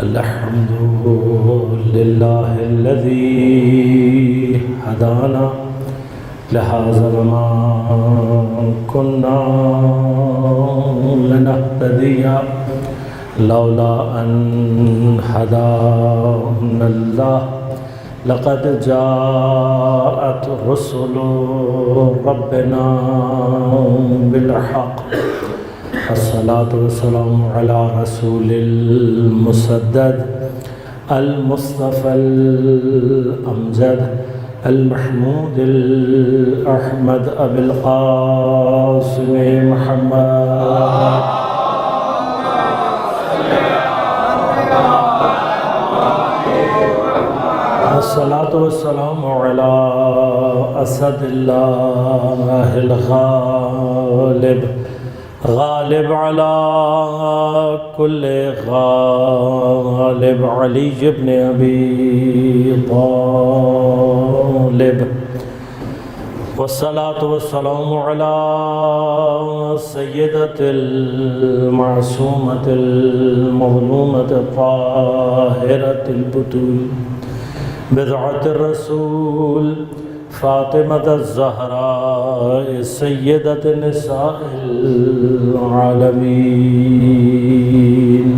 الحمد لله الذي هدانا لهذا وما كنا لنهتدي لولا أن هدانا الله لقد جاءت رسل ربنا بالحق الصلاة والسلام على رسول المسدد المصطفى الأمجد المحمود الأحمد أبي القاسم محمد الصلاة والسلام على أسد الله الغالب غالب على كل غالب علي بن أبي طالب والصلاة والسلام على سيدة المعصومة المظلومة الطاهرة البتول بضعة الرسول فاطمة الزهراء سيدة نساء العالمين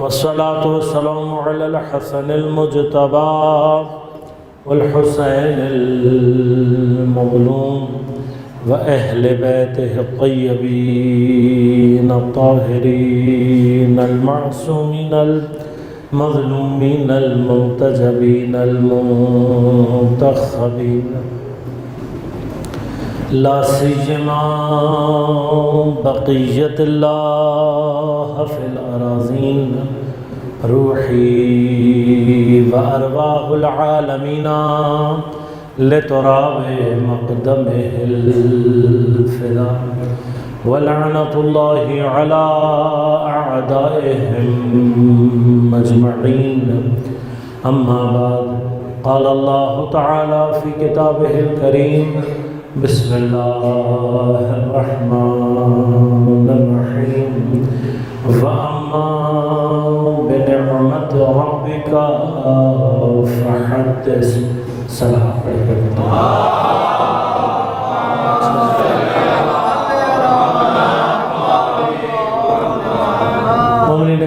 والصلاة والسلام على الحسن المجتبى والحسين المظلوم وأهل بيته الطيبين الطاهرين المعصومين المظلومين المنتجبين المنتخبين لا سيما بقية الله في الأراضين روحي وأرواح العالمين لتراب مقدمه الفداء ولعنة الله على أعدائهم مجمعين أما بعد قال الله تعالى في كتابه الكريم بسم الله الرحمن الرحيم فأما بنعمة ربك فحدث سلام عليكم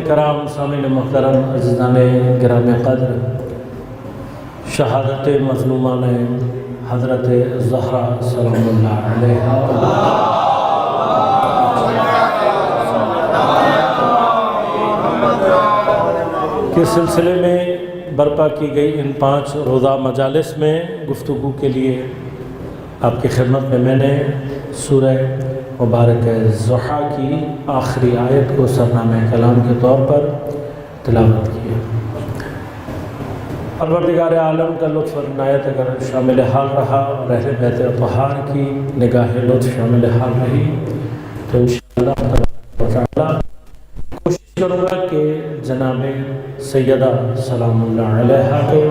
کرام سامعین محترم عزیزان گرامی قدر شہادت مظلومان حضرت زہرا سلام اللہ علیہا کے سلسلے میں برپا کی گئی ان 5 روزہ مجالس میں گفتگو کے لیے آپ کی خدمت میں نے سورہ مبارک ضحیٰ کی آخری آیت کو سرنامہ کلام کے طور پر تلاوت کی ہے۔ پروردگار عالم کا لطف اور عنایت اگر شامل حال رہا اور اہل بیت اطہار کی نگاہ لطف شامل حال رہی تو انشاءاللہ تعالی کوشش کروں گا کہ جناب سیدہ سلام اللہ علیہا کے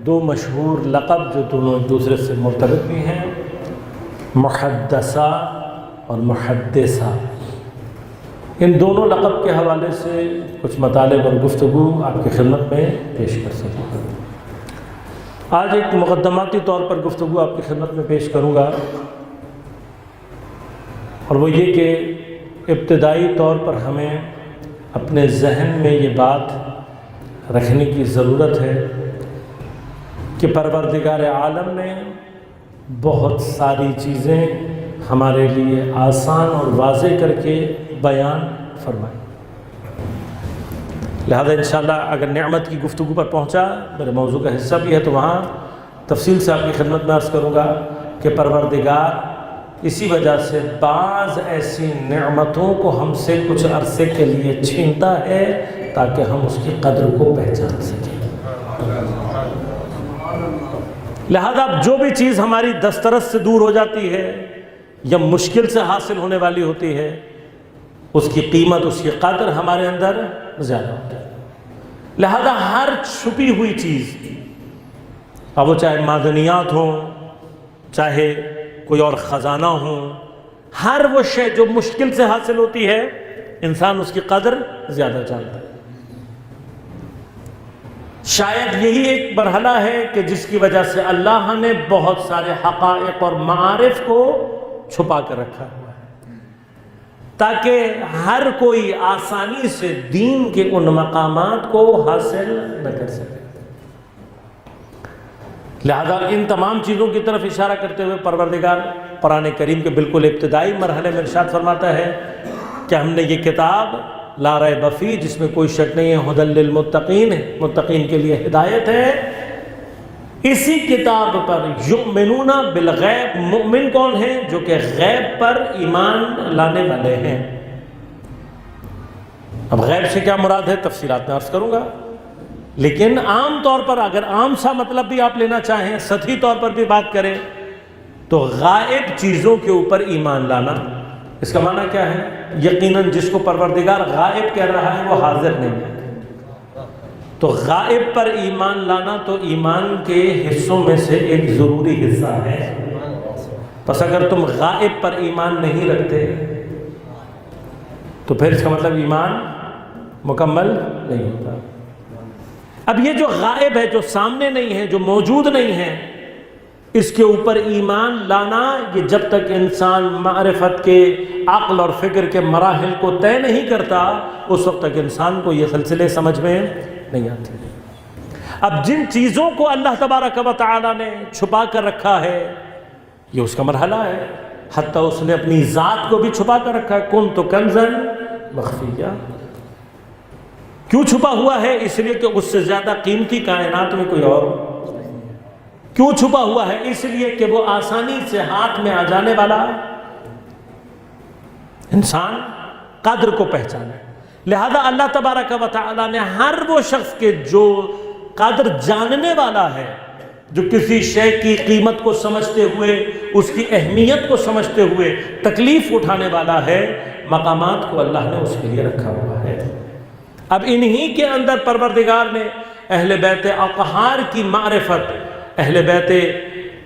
دو مشہور لقب جو دونوں ایک دوسرے سے مرتبط بھی ہیں محدثہ اور محدثہ، ان دونوں لقب کے حوالے سے کچھ مطالب اور گفتگو آپ کی خدمت میں پیش کر سکوں گا۔ آج ایک مقدماتی طور پر گفتگو آپ کی خدمت میں پیش کروں گا اور وہ یہ کہ ابتدائی طور پر ہمیں اپنے ذہن میں یہ بات رکھنے کی ضرورت ہے کہ پروردگار عالم نے بہت ساری چیزیں ہمارے لیے آسان اور واضح کر کے بیان فرمائی، لہذا انشاءاللہ اگر نعمت کی گفتگو پر پہنچا میرے موضوع کا حصہ بھی ہے تو وہاں تفصیل سے آپ کی خدمت میں عرض کروں گا کہ پروردگار اسی وجہ سے بعض ایسی نعمتوں کو ہم سے کچھ عرصے کے لیے چھینتا ہے تاکہ ہم اس کی قدر کو پہچان سکیں۔ لہذا جو بھی چیز ہماری دسترس سے دور ہو جاتی ہے یا مشکل سے حاصل ہونے والی ہوتی ہے اس کی قیمت، اس کی قدر ہمارے اندر زیادہ ہوتی ہے۔ لہذا ہر چھپی ہوئی چیز، اب وہ چاہے معدنیات ہوں، چاہے کوئی اور خزانہ ہو، ہر وہ شے جو مشکل سے حاصل ہوتی ہے انسان اس کی قدر زیادہ جانتا ہے۔ شاید یہی ایک مرحلہ ہے کہ جس کی وجہ سے اللہ نے بہت سارے حقائق اور معارف کو چھپا کر رکھا ہوا ہے، تاکہ ہر کوئی آسانی سے دین کے ان مقامات کو حاصل نہ کر سکے۔ لہذا ان تمام چیزوں کی طرف اشارہ کرتے ہوئے پروردگار قرآن کریم کے بالکل ابتدائی مرحلے میں ارشاد فرماتا ہے کہ ہم نے یہ کتاب لا ریب فیہ، جس میں کوئی شک نہیں ہے، ھدی للمتقین ہے، متقین کے لیے ہدایت ہے، اسی کتاب پر یؤمنون بالغیب، مؤمن کون ہیں؟ جو کہ غیب پر ایمان لانے والے ہیں۔ اب غیب سے کیا مراد ہے تفصیلات میں عرض کروں گا، لیکن عام طور پر اگر عام سا مطلب بھی آپ لینا چاہیں، سطحی طور پر بھی بات کریں تو غائب چیزوں کے اوپر ایمان لانا، اس کا معنی کیا ہے؟ یقیناً جس کو پروردگار غائب کہہ رہا ہے وہ حاضر نہیں ہے، تو غائب پر ایمان لانا تو ایمان کے حصوں میں سے ایک ضروری حصہ ہے۔ پس اگر تم غائب پر ایمان نہیں رکھتے تو پھر اس کا مطلب ایمان مکمل نہیں ہوتا۔ اب یہ جو غائب ہے، جو سامنے نہیں ہے، جو موجود نہیں ہے، اس کے اوپر ایمان لانا، یہ جب تک انسان معرفت کے عقل اور فکر کے مراحل کو طے نہیں کرتا اس وقت تک انسان کو یہ سلسلے سمجھ میں نہیں آتے۔ اب جن چیزوں کو اللہ تبارک و تعالی نے چھپا کر رکھا ہے یہ اس کا مرحلہ ہے، حتیٰ اس نے اپنی ذات کو بھی چھپا کر رکھا ہے، کنت کنزا مخفیہ۔ کیوں چھپا ہوا ہے؟ اس لیے کہ اس سے زیادہ قیمتی کائنات میں کوئی اور۔ کیوں چھپا ہوا ہے؟ اس لیے کہ وہ آسانی سے ہاتھ میں آ جانے والا انسان قدر کو پہچانے۔ لہذا اللہ تبارک و تعالی نے ہر وہ شخص کے جو قدر جاننے والا ہے، جو کسی شے کی قیمت کو سمجھتے ہوئے، اس کی اہمیت کو سمجھتے ہوئے تکلیف اٹھانے والا ہے، مقامات کو اللہ نے اس کے لیے رکھا ہوا ہے۔ اب انہی کے اندر پروردگار نے اہل بیت اطہار کی معرفت، اہل بیت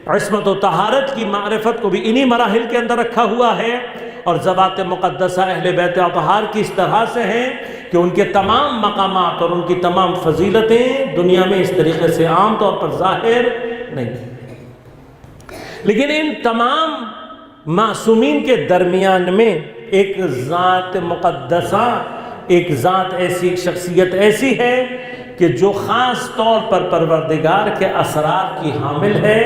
عصمت و طہارت کی معرفت کو بھی انہی مراحل کے اندر رکھا ہوا ہے، اور ذوات مقدسہ اہل بیت اطہار کی اس طرح سے ہیں کہ ان کے تمام مقامات اور ان کی تمام فضیلتیں دنیا میں اس طریقے سے عام طور پر ظاہر نہیں ہیں، لیکن ان تمام معصومین کے درمیان میں ایک ذات مقدسہ، ایک ذات ایسی، ایک شخصیت ایسی ہے کہ جو خاص طور پر پروردگار کے اسرار کی حامل ہے،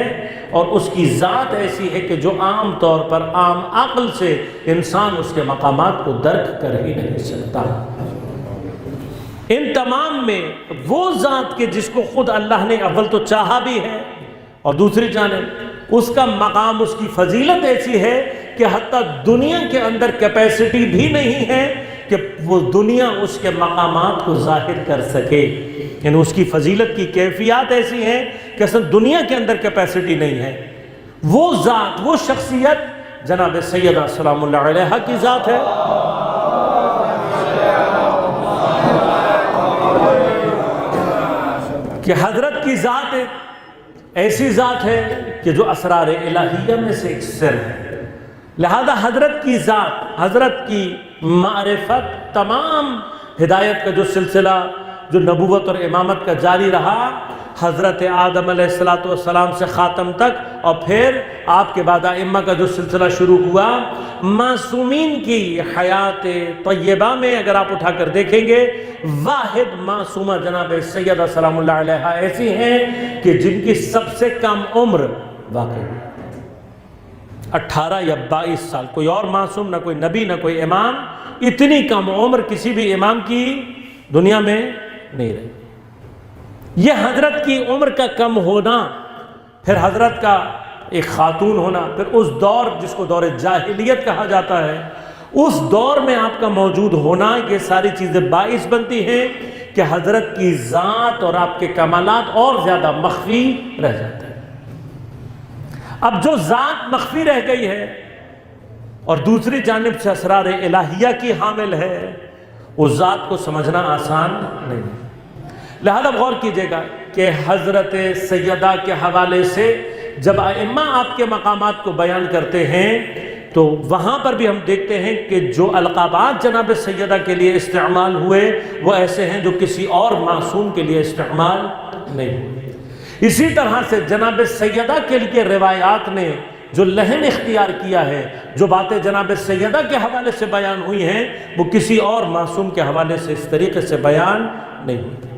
اور اس کی ذات ایسی ہے کہ جو عام طور پر عام عقل سے انسان اس کے مقامات کو درک کر ہی نہیں سکتا۔ ان تمام میں وہ ذات کے جس کو خود اللہ نے اول تو چاہا بھی ہے، اور دوسری جانب اس کا مقام، اس کی فضیلت ایسی ہے کہ حتیٰ دنیا کے اندر کیپیسٹی بھی نہیں ہے کہ وہ دنیا اس کے مقامات کو ظاہر کر سکے، یعنی اس کی فضیلت کی کیفیات ایسی ہیں کہ اصل دنیا کے اندر کیپیسٹی نہیں ہے۔ وہ ذات، وہ شخصیت جناب سیدہ سلام اللہ علیہا کی ذات ہے۔ کہ حضرت کی ذات ایسی ذات ہے کہ جو اسرار الہیہ میں سے ایک سر ہے، لہذا حضرت کی ذات، حضرت کی معرفت، تمام ہدایت کا جو سلسلہ جو نبوت اور امامت کا جاری رہا، حضرت آدم علیہ السلام سے خاتم تک، اور پھر آپ کے بعد ائمہ کا جو سلسلہ شروع ہوا، معصومین کی حیات طیبہ میں اگر آپ اٹھا کر دیکھیں گے، واحد معصومہ جناب سیدہ سلام اللہ علیہا ایسی ہیں کہ جن کی سب سے کم عمر واقعی 18 یا 22 سال، کوئی اور معصوم، نہ کوئی نبی، نہ کوئی امام، اتنی کم عمر کسی بھی امام کی دنیا میں نہیں رہی۔ یہ حضرت کی عمر کا کم ہونا، پھر حضرت کا ایک خاتون ہونا، پھر اس دور جس کو دور جاہلیت کہا جاتا ہے، اس دور میں آپ کا موجود ہونا، یہ ساری چیزیں باعث بنتی ہیں کہ حضرت کی ذات اور آپ کے کمالات اور زیادہ مخفی رہ جاتے ہیں۔ اب جو ذات مخفی رہ گئی ہے اور دوسری جانب سے اسرار الہیہ کی حامل ہے، اس ذات کو سمجھنا آسان نہیں ہے۔ لہذا غور کیجئے گا کہ حضرت سیدہ کے حوالے سے جب ائمہ آپ کے مقامات کو بیان کرتے ہیں تو وہاں پر بھی ہم دیکھتے ہیں کہ جو القابات جناب سیدہ کے لیے استعمال ہوئے وہ ایسے ہیں جو کسی اور معصوم کے لیے استعمال نہیں ہوئے۔ اسی طرح سے جناب سیدہ کے لیے روایات نے جو لحن اختیار کیا ہے، جو باتیں جناب سیدہ کے حوالے سے بیان ہوئی ہیں، وہ کسی اور معصوم کے حوالے سے اس طریقے سے بیان نہیں ہوئی۔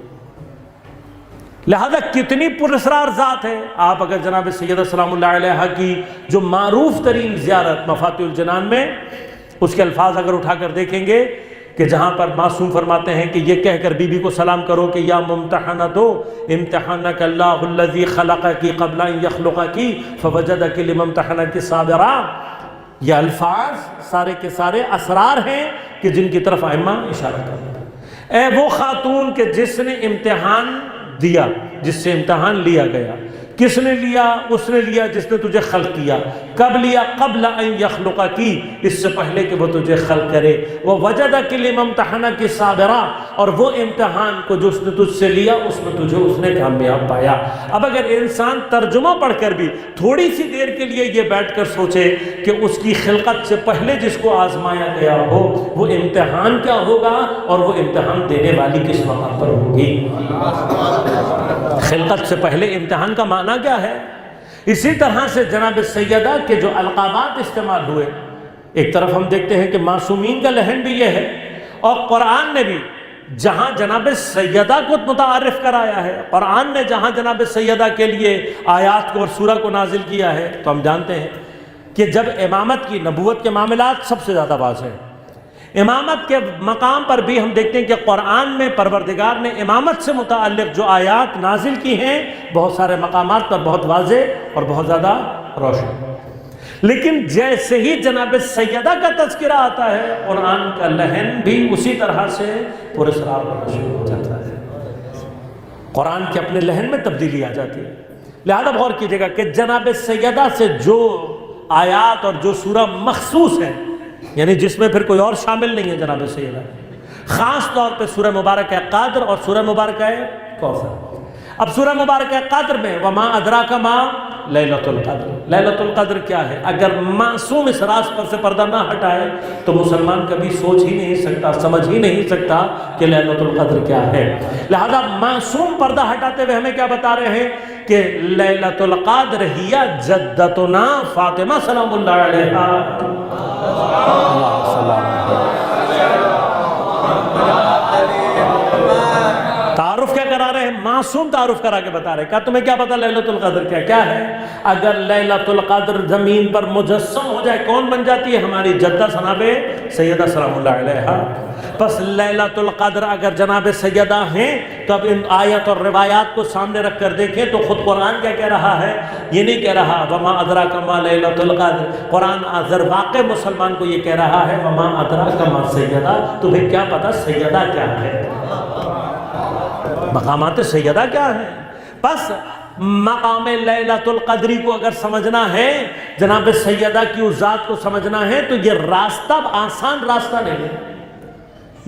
لہذا کتنی پراسرار ذات ہے۔ آپ اگر جناب سیدہ سلام اللہ علیہ کی جو معروف ترین زیارت مفاتیح الجنان میں اس کے الفاظ اگر اٹھا کر دیکھیں گے کہ جہاں پر معصوم فرماتے ہیں کہ یہ کہہ کر بی بی کو سلام کرو کہ یا ممتحنتو امتحانک اللہ الذی خلقکی قبل ان یخلقکی فوجدک لممتحنک صابرا، یہ الفاظ سارے کے سارے اسرار ہیں کہ جن کی طرف ائمہ اشارہ کرتے ہیں۔ اے وہ خاتون کہ جس نے امتحان دیا، جس سے امتحان لیا گیا، کس نے لیا؟ اس نے لیا جس نے تجھے خلق کیا۔ کب لیا؟ قبل ان یخلقکی، اس سے پہلے کہ وہ تجھے خلق کرے۔ ووجدک لممتحنک صابرا، اور وہ امتحان کو جو اس نے تجھ سے لیا اس میں تجھے اس نے کامیاب پایا۔ اب اگر انسان ترجمہ پڑھ کر بھی تھوڑی سی دیر کے لیے یہ بیٹھ کر سوچے کہ اس کی خلقت سے پہلے جس کو آزمایا گیا ہو وہ امتحان کیا ہوگا اور وہ امتحان دینے والی کس مقام پر ہوگی۔ خلقت سے پہلے امتحان کا معنی کیا ہے؟ اسی طرح سے جناب سیدہ کے جو القابات استعمال ہوئے، ایک طرف ہم دیکھتے ہیں کہ معصومین کا لحن بھی یہ ہے، اور قرآن نے بھی جہاں جناب سیدہ کو متعارف کرایا ہے، قرآن نے جہاں جناب سیدہ کے لیے آیات کو اور سورہ کو نازل کیا ہے، تو ہم جانتے ہیں کہ جب امامت کی نبوت کے معاملات سب سے زیادہ واضح ہیں، امامت کے مقام پر بھی ہم دیکھتے ہیں کہ قرآن میں پروردگار نے امامت سے متعلق جو آیات نازل کی ہیں بہت سارے مقامات پر بہت واضح اور بہت زیادہ روشن، لیکن جیسے ہی جناب سیدہ کا تذکرہ آتا ہے قرآن کا لحن بھی اسی طرح سے پراسرار ہونا شروع ہو جاتا ہے، قرآن کے اپنے لحن میں تبدیلی آ جاتی ہے۔ لہذا غور کیجیے گا کہ جناب سیدہ سے جو آیات اور جو سورہ مخصوص ہیں، یعنی جس میں پھر کوئی اور شامل نہیں ہے جناب سیدہ، خاص طور پہ سورہ مبارکہ قادر اور سورہ مبارکہ کوثر۔ اب سورہ مبارکہ قادر میں وما ادراک ما لیلۃ القدر، لیلۃ القدر کیا ہے؟ اگر معصوم اس راز پر سے پردہ نہ ہٹائے تو مسلمان کبھی سوچ ہی نہیں سکتا، سمجھ ہی نہیں سکتا کہ لیلۃ القدر کیا ہے۔ لہذا معصوم پردہ ہٹاتے ہوئے ہمیں کیا بتا رہے ہیں کہ لیلۃ القدر ہی جدتنا فاطمہ سلام اللہ علیہا۔ تعارف کیا کرا رہے ہیں؟ معصوم تعارف کرا کے بتا رہے ہیں۔ کیا تمہیں کیا پتا لیلۃ القدر کیا ہے؟ اگر لیلۃ القدر زمین پر مجسم ہو جائے کون بن جاتی ہے؟ ہماری جدہ جناب سیدہ سلام اللہ علیہا۔ پس لیلۃ القدر اگر جناب سیدہ ہیں تو اب ان آیت اور روایات کو سامنے رکھ کر دیکھیں تو خود قرآن کیا کہہ رہا ہے؟ یہ نہیں کہہ رہا وما ادراک ما لیلۃ القدر، قرآن ذر واقع مسلمان کو یہ کہہ رہا ہے وما ادراک ما سیدہ، تمہیں کیا پتا سیدہ کیا ہے، مقامات سیدہ کیا ہے۔ پس مقام لیلۃ القدری کو اگر سمجھنا ہے، جناب سیدہ کی اس ذات کو سمجھنا ہے تو یہ راستہ آسان راستہ نہیں ہے،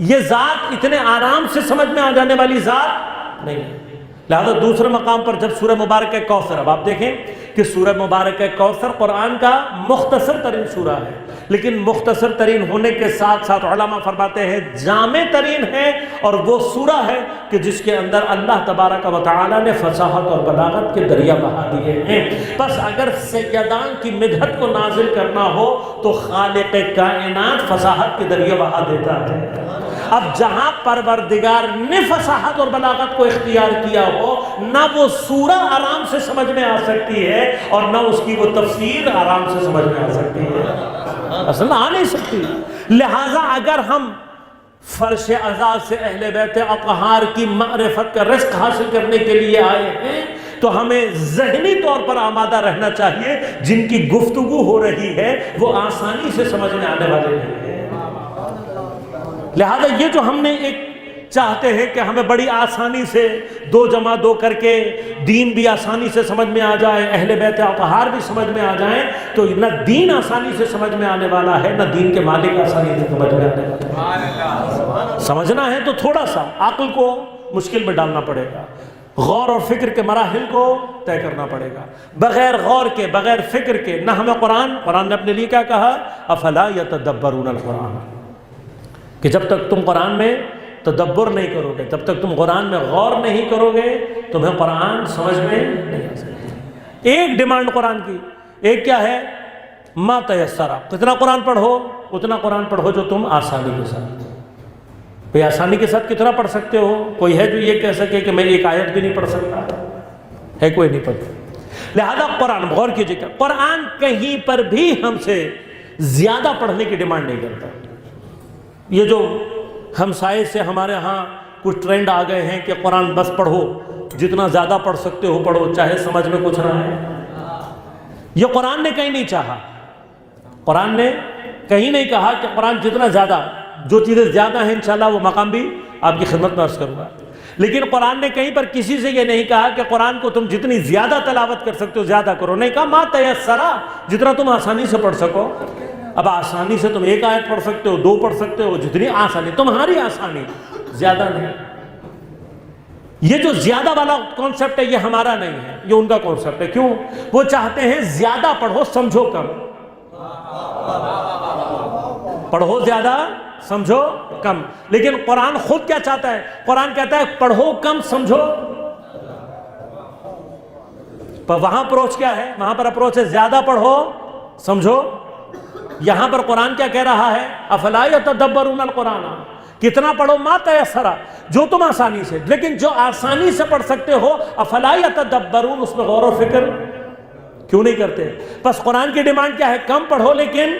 یہ ذات اتنے آرام سے سمجھ میں آ جانے والی ذات نہیں ہے۔ لہذا دوسرے مقام پر جب سورہ مبارکہ کوثر، اب آپ دیکھیں کہ سورہ مبارکہ کوثر قرآن کا مختصر ترین سورہ ہے، لیکن مختصر ترین ہونے کے ساتھ ساتھ علماء فرماتے ہیں جامع ترین ہے، اور وہ سورہ ہے کہ جس کے اندر اللہ تبارک و تعالی نے فصاحت اور بلاغت کے دریا بہا دیے ہیں۔ بس اگر سیدان کی مدحت کو نازل کرنا ہو تو خالق کائنات فصاحت کے دریا بہا دیتا ہے۔ اب جہاں پروردگار نے فصاحت اور بلاغت کو اختیار کیا ہو، نہ وہ سورہ آرام سے سمجھ میں آ سکتی ہے اور نہ اس کی وہ تفسیر آرام سے سمجھ میں آ سکتی ہے، اصل آ نہیں سکتی۔ لہٰذا اگر ہم فرش عزا سے اہل بیت اطہار کی معرفت کا رزق حاصل کرنے کے لیے آئے ہیں تو ہمیں ذہنی طور پر آمادہ رہنا چاہیے، جن کی گفتگو ہو رہی ہے وہ آسانی سے سمجھ میں آنے والے نہیں ہیں۔ لہذا یہ جو ہم نے ایک چاہتے ہیں کہ ہمیں بڑی آسانی سے 2 جمع 2 کر کے دین بھی آسانی سے سمجھ میں آ جائے، اہل بیت اطہار بھی سمجھ میں آ جائیں، تو نہ دین آسانی سے سمجھ میں آنے والا ہے، نہ دین کے مالک آسانی سے سمجھ میں آنے والا ہے۔ سمجھنا ہے تو تھوڑا سا عقل کو مشکل میں ڈالنا پڑے گا، غور اور فکر کے مراحل کو طے کرنا پڑے گا. بغیر غور کے، بغیر فکر کے نہ ہمیں قرآن نے اپنے لیے کیا کہا؟ افلا یتدبرون القرآن، کہ جب تک تم قرآن میں تدبر نہیں کرو گے، جب تک تم قرآن میں غور نہیں کرو گے، تمہیں قرآن سمجھ میں نہیں آ سکتا. ایک ڈیمانڈ قرآن کی، ایک کیا ہے؟ ما تیسرا، کتنا قرآن پڑھو؟ اتنا قرآن پڑھو جو تم آسانی کے ساتھ. بھئی آسانی کے ساتھ کتنا پڑھ سکتے ہو؟ کوئی ہے جو یہ کہہ سکے کہ میں ایک آیت بھی نہیں پڑھ سکتا؟ ہے کوئی نہیں پڑھتا. لہذا قرآن غور کیجئے کہ قرآن کہیں پر بھی ہم سے زیادہ پڑھنے کی ڈیمانڈ نہیں کرتا. یہ جو ہمسائے سے ہمارے ہاں کچھ ٹرینڈ آ گئے ہیں کہ قرآن بس پڑھو، جتنا زیادہ پڑھ سکتے ہو پڑھو، چاہے سمجھ میں کچھ نہ آئے. یہ قرآن نے کہیں نہیں چاہا. قرآن نے کہیں نہیں کہا کہ قرآن جتنا زیادہ، جو چیزیں زیادہ ہیں انشاءاللہ وہ مقام بھی آپ کی خدمت میں عرض کروں گا. لیکن قرآن نے کہیں پر کسی سے یہ نہیں کہا کہ قرآن کو تم جتنی زیادہ تلاوت کر سکتے ہو زیادہ کرو. نہیں کہا ما تیسرا، جتنا تم آسانی سے پڑھ سکو. اب آسانی سے تم ایک آیت پڑھ سکتے ہو، 2 پڑھ سکتے ہو، جتنی آسانی تمہاری آسانی، زیادہ نہیں. یہ جو زیادہ والا کانسیپٹ ہے یہ ہمارا نہیں ہے، یہ ان کا کانسیپٹ ہے. کیوں؟ وہ چاہتے ہیں زیادہ پڑھو سمجھو کم، پڑھو زیادہ سمجھو کم. لیکن قرآن خود کیا چاہتا ہے؟ قرآن کہتا ہے پڑھو کم سمجھو. پر وہاں اپروچ کیا ہے؟ وہاں پر اپروچ ہے زیادہ پڑھو سمجھو. یہاں پر قرآن کیا کہہ رہا ہے؟ افلا یتدبرون القرآن، کتنا پڑھو ما تیسرا، جو تم آسانی سے. لیکن جو آسانی سے پڑھ سکتے ہو افلا یتدبرون، اس میں غور و فکر کیوں نہیں کرتے؟ بس قرآن کی ڈیمانڈ کیا ہے؟ کم پڑھو لیکن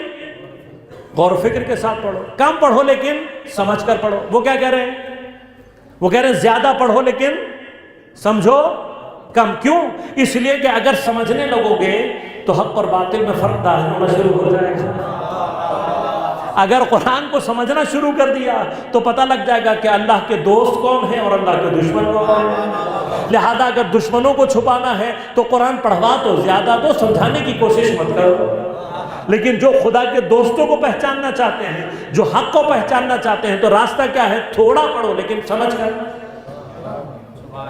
غور و فکر کے ساتھ پڑھو، کم پڑھو لیکن سمجھ کر پڑھو. وہ کیا کہہ رہے ہیں؟ وہ کہہ رہے ہیں زیادہ پڑھو لیکن سمجھو کم. کیوں؟ اس لیے کہ اگر سمجھنے لگو گے تو حق اور باطل میں فرق ظاہر ہونا شروع ہو جائے گا. اگر قرآن کو سمجھنا شروع کر دیا تو پتہ لگ جائے گا کہ اللہ کے دوست کون ہیں اور اللہ کے دشمن کون ہیں. لہذا اگر دشمنوں کو چھپانا ہے تو قرآن پڑھوا تو زیادہ دو، سمجھانے کی کوشش مت کرو. لیکن جو خدا کے دوستوں کو پہچاننا چاہتے ہیں، جو حق کو پہچاننا چاہتے ہیں، تو راستہ کیا ہے؟ تھوڑا پڑھو لیکن سمجھ کر.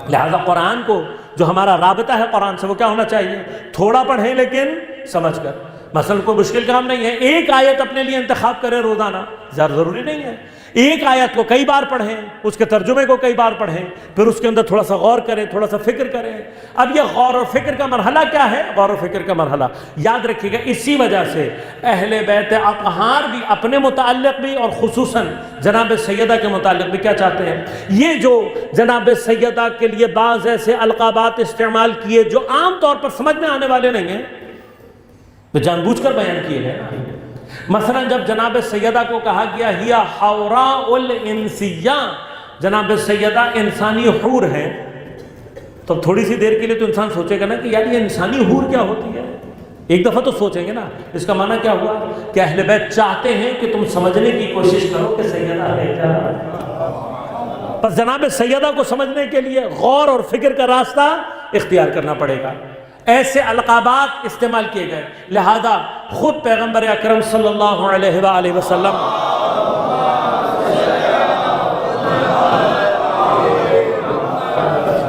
لہذا قرآن کو جو ہمارا رابطہ ہے قرآن سے وہ کیا ہونا چاہیے؟ تھوڑا پڑھیں لیکن سمجھ کر. مثلا کوئی مشکل کام نہیں ہے، ایک آیت اپنے لیے انتخاب کریں روزانہ، زیادہ ضروری نہیں ہے. ایک آیت کو کئی بار پڑھیں، اس کے ترجمے کو کئی بار پڑھیں، پھر اس کے اندر تھوڑا سا غور کریں، تھوڑا سا فکر کریں. اب یہ غور و فکر کا مرحلہ کیا ہے؟ غور و فکر کا مرحلہ یاد رکھیے گا. اسی وجہ سے اہل بیت اطہار بھی اپنے متعلق بھی اور خصوصاً جناب سیدہ کے متعلق بھی کیا چاہتے ہیں؟ یہ جو جناب سیدہ کے لیے بعض ایسے القابات استعمال کیے جو عام طور پر سمجھ میں آنے والے نہیں ہیں، تو جان بوجھ کر بیان کیے گئے. مثلا جب جناب سیدہ کو کہا گیا ہی حوراء الانسیہ، جناب سیدہ انسانی حور ہے، تو تھوڑی سی دیر کے لیے تو انسان سوچے گا نا کہ یار یہ انسانی حور کیا ہوتی ہے. ایک دفعہ تو سوچیں گے نا. اس کا معنی کیا ہوا کہ اہل بیت چاہتے ہیں کہ تم سمجھنے کی کوشش کرو کہ سیدہ ہے کیا. بس جناب سیدہ کو سمجھنے کے لیے غور اور فکر کا راستہ اختیار کرنا پڑے گا. ایسے القابات استعمال کیے گئے. لہذا خود پیغمبر اکرم صلی اللہ علیہ وآلہ وسلم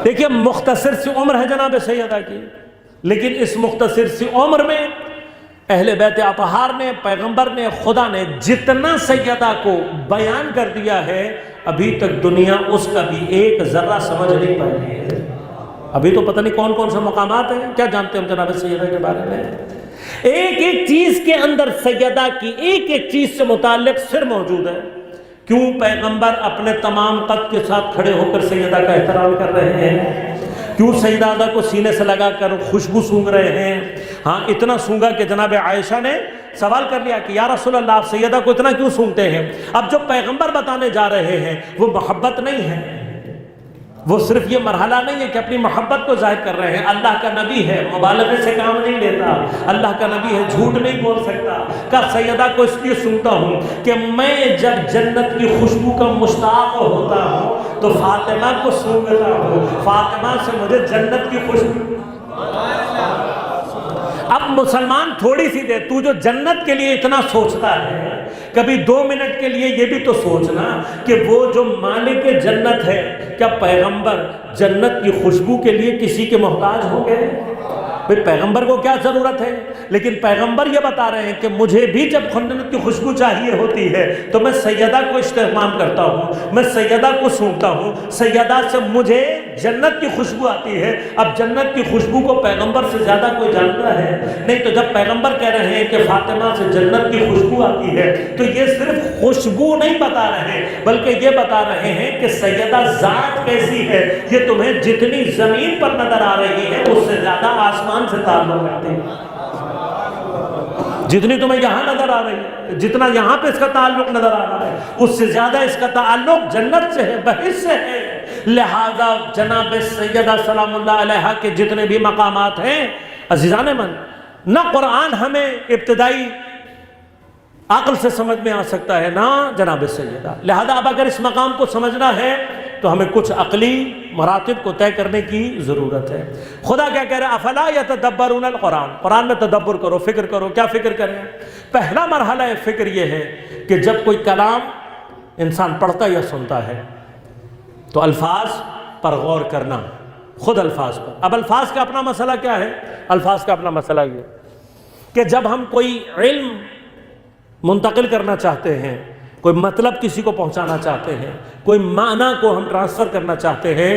دیکھیے مختصر سی عمر ہے جناب سیدہ کی، لیکن اس مختصر سی عمر میں اہل بیت اطہار نے، پیغمبر نے، خدا نے جتنا سیدہ کو بیان کر دیا ہے، ابھی تک دنیا اس کا بھی ایک ذرہ سمجھ نہیں پائی ہے. ابھی تو پتہ نہیں کون کون سے مقامات ہیں، کیا جانتے ہیں ہم جناب سیدہ کے بارے میں. ایک ایک چیز کے اندر سیدہ کی ایک ایک چیز سے متعلق سر موجود ہے. کیوں پیغمبر اپنے تمام قد کے ساتھ کھڑے ہو کر سیدہ کا احترام کر رہے ہیں؟ کیوں سیدہ کو سینے سے لگا کر خوشبو سونگھ رہے ہیں؟ ہاں اتنا سونگا کہ جناب عائشہ نے سوال کر لیا کہ یا رسول اللہ آپ سیدہ کو اتنا کیوں سونگتے ہیں؟ اب جو پیغمبر بتانے جا رہے ہیں وہ محبت نہیں ہے، وہ صرف یہ مرحلہ نہیں ہے کہ اپنی محبت کو ظاہر کر رہے ہیں. اللہ کا نبی ہے، مبالغے سے کام نہیں لیتا. اللہ کا نبی ہے، جھوٹ نہیں بول سکتا. کہ سیدہ کو اس لیے سنتا ہوں کہ میں جب جنت کی خوشبو کا مشتاق ہوتا ہوں تو فاطمہ کو سونگتا ہوں. فاطمہ سے مجھے جنت کی خوشبو. اب مسلمان تھوڑی سی دیر، تو جو جنت کے لیے اتنا سوچتا ہے، کبھی 2 منٹ کے لیے یہ بھی تو سوچنا کہ وہ جو مالک جنت ہے، کیا پیغمبر جنت کی خوشبو کے لیے کسی کے محتاج ہو گئے؟ بھئی پیغمبر کو کیا ضرورت ہے؟ لیکن پیغمبر یہ بتا رہے ہیں کہ مجھے بھی جب جنت کی خوشبو چاہیے ہوتی ہے تو میں سیدہ کو استعمال کرتا ہوں، میں سیدہ کو سونپتا ہوں، سیدہ سے مجھے جنت کی خوشبو آتی ہے۔ اب جنت کی خوشبو کو پیغمبر سے زیادہ کوئی جانتا ہے نہیں، تو جب پیغمبر کہہ رہے ہیں کہ فاطمہ سے جنت کی خوشبو آتی ہے تو یہ صرف خوشبو نہیں بتا رہے بلکہ یہ بتا رہے ہیں کہ سیدہ ذات کیسی ہے، یہ تمہیں جتنی زمین پر نظر آ رہی ہے اس سے زیادہ آسمان سے تعلق رکھتے ہیں، جتنی تمہیں یہاں نظر آ رہی ہے، جتنا یہاں پہ اس کا تعلق نظر آ رہا ہے اس سے زیادہ اس کا تعلق جنت سے ہے، بہشت سے ہے۔ لہذا جناب سیدہ سلام اللہ علیہا کے جتنے بھی مقامات ہیں عزیزان من، نہ قرآن ہمیں ابتدائی عقل سے سمجھ میں آ سکتا ہے نہ جناب سیدہ، لہذا اب اگر اس مقام کو سمجھنا ہے تو ہمیں کچھ عقلی مراتب کو طے کرنے کی ضرورت ہے۔ خدا کیا کہہ رہا ہے؟ افلا یتدبرون القرآن، قرآن میں تدبر کرو، فکر کرو۔ کیا فکر کریں؟ پہلا مرحلہ فکر یہ ہے کہ جب کوئی کلام انسان پڑھتا یا سنتا ہے تو الفاظ پر غور کرنا، خود الفاظ پر۔ اب الفاظ کا اپنا مسئلہ کیا ہے؟ الفاظ کا اپنا مسئلہ یہ کہ جب ہم کوئی علم منتقل کرنا چاہتے ہیں، کوئی مطلب کسی کو پہنچانا چاہتے ہیں، کوئی معنی کو ہم ٹرانسفر کرنا چاہتے ہیں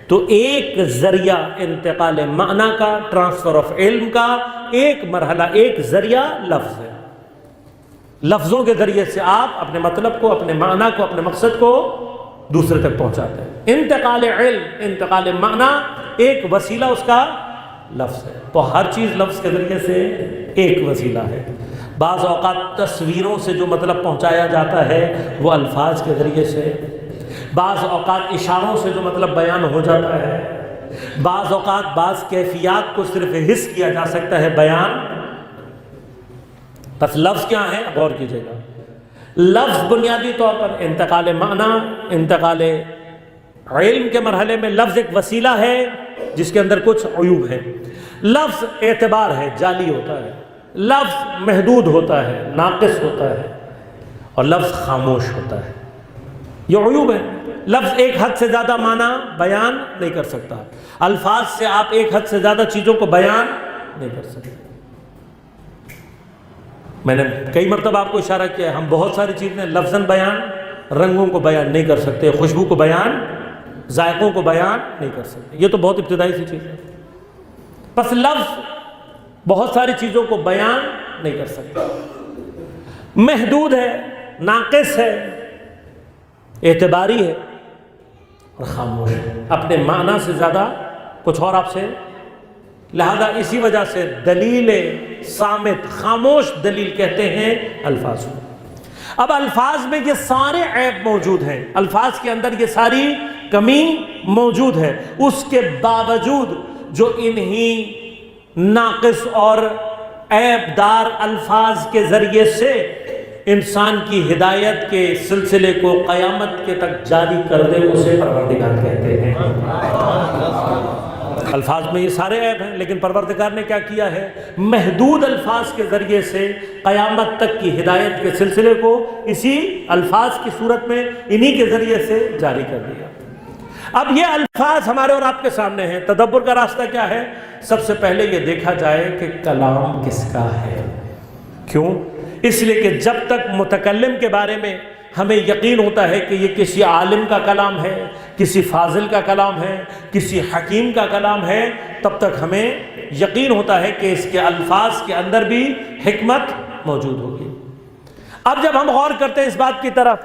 تو ایک ذریعہ انتقال معنی کا، ٹرانسفر آف علم کا ایک مرحلہ، ایک ذریعہ لفظ ہے۔ لفظوں کے ذریعے سے آپ اپنے مطلب کو، اپنے معنی کو، اپنے مقصد کو دوسرے تک پہنچاتے ہیں۔ انتقال علم، انتقال معنی، ایک وسیلہ اس کا لفظ ہے۔ تو ہر چیز لفظ کے ذریعے سے ایک وسیلہ ہے۔ بعض اوقات تصویروں سے جو مطلب پہنچایا جاتا ہے وہ الفاظ کے ذریعے سے، بعض اوقات اشاروں سے جو مطلب بیان ہو جاتا ہے، بعض اوقات بعض کیفیات کو صرف حس کیا جا سکتا ہے بیان۔ بس لفظ کیا ہے؟ غور کیجیے گا۔ لفظ بنیادی طور پر انتقال معنی، انتقال علم کے مرحلے میں لفظ ایک وسیلہ ہے جس کے اندر کچھ عیوب ہیں۔ لفظ اعتبار ہے، جعلی ہوتا ہے، لفظ محدود ہوتا ہے، ناقص ہوتا ہے، اور لفظ خاموش ہوتا ہے۔ یہ عیوب ہے۔ لفظ ایک حد سے زیادہ معنی بیان نہیں کر سکتا، الفاظ سے آپ ایک حد سے زیادہ چیزوں کو بیان نہیں کر سکتے۔ میں نے کئی مرتبہ آپ کو اشارہ کیا ہے، ہم بہت ساری چیزیں لفظاً بیان، رنگوں کو بیان نہیں کر سکتے، خوشبو کو بیان، ذائقوں کو بیان نہیں کر سکتے۔ یہ تو بہت ابتدائی سی چیز ہے۔ بس لفظ بہت ساری چیزوں کو بیان نہیں کر سکتا، محدود ہے، ناقص ہے، اعتباری ہے اور خاموش ہے، اپنے معنی سے زیادہ کچھ اور آپ سے۔ لہذا اسی وجہ سے دلیل صامت، خاموش دلیل کہتے ہیں الفاظ کو۔ اب الفاظ میں یہ سارے عیب موجود ہیں، الفاظ کے اندر یہ ساری کمی موجود ہے، اس کے باوجود جو انہی ناقص اور عیب دار الفاظ کے ذریعے سے انسان کی ہدایت کے سلسلے کو قیامت کے تک جاری کر دے، اسے پروردگار کہتے ہیں۔ الفاظ میں یہ سارے عیب ہیں، لیکن پروردگار نے کیا کیا ہے؟ محدود الفاظ کے ذریعے سے قیامت تک کی ہدایت کے سلسلے کو اسی الفاظ کی صورت میں انہی کے ذریعے سے جاری کر دیا۔ اب یہ الفاظ ہمارے اور آپ کے سامنے ہیں۔ تدبر کا راستہ کیا ہے؟ سب سے پہلے یہ دیکھا جائے کہ کلام کس کا ہے۔ کیوں؟ اس لیے کہ جب تک متکلم کے بارے میں ہمیں یقین ہوتا ہے کہ یہ کسی عالم کا کلام ہے، کسی فاضل کا کلام ہے، کسی حکیم کا کلام ہے، تب تک ہمیں یقین ہوتا ہے کہ اس کے الفاظ کے اندر بھی حکمت موجود ہوگی۔ اب جب ہم غور کرتے ہیں اس بات کی طرف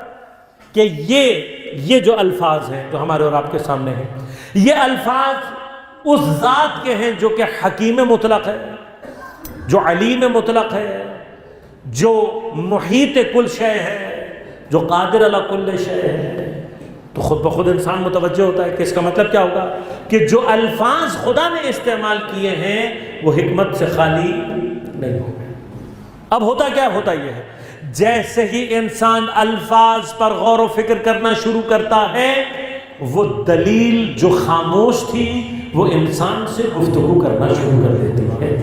کہ یہ جو الفاظ ہیں جو ہمارے اور آپ کے سامنے ہیں، یہ الفاظ اس ذات کے ہیں جو کہ حکیم مطلق ہے، جو علیم مطلق ہے، جو محیط کل شے ہے، جو قادر علی کل شے ہے، تو خود بخود انسان متوجہ ہوتا ہے کہ اس کا مطلب کیا ہوگا کہ جو الفاظ خدا نے استعمال کیے ہیں وہ حکمت سے خالی نہیں ہوگا۔ اب ہوتا کیا؟ ہوتا یہ ہے جیسے ہی انسان الفاظ پر غور و فکر کرنا شروع کرتا ہے، وہ دلیل جو خاموش تھی وہ انسان سے گفتگو کرنا شروع کر دیتی ہے۔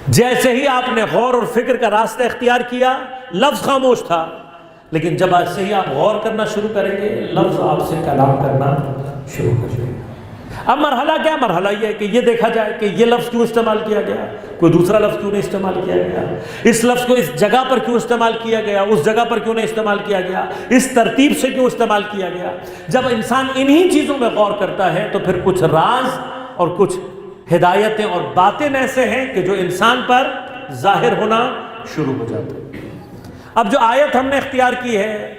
جیسے ہی آپ نے غور اور فکر کا راستہ اختیار کیا، لفظ خاموش تھا، لیکن جب ایسے ہی آپ غور کرنا شروع کریں گے، لفظ آپ سے کلام کرنا شروع کر دیں گے۔ اب مرحلہ کیا؟ مرحلہ یہ ہے کہ یہ دیکھا جائے کہ یہ لفظ کیوں استعمال کیا گیا، کوئی دوسرا لفظ کیوں نہیں استعمال کیا گیا، اس لفظ کو اس جگہ پر کیوں استعمال کیا گیا، اس جگہ پر کیوں نہیں استعمال کیا گیا، اس ترتیب سے کیوں استعمال کیا گیا۔ جب انسان انہی چیزوں میں غور کرتا ہے تو پھر کچھ راز اور کچھ ہدایتیں اور باتیں ایسے ہیں کہ جو انسان پر ظاہر ہونا شروع ہو جاتے ہیں۔ اب جو آیت ہم نے اختیار کی ہے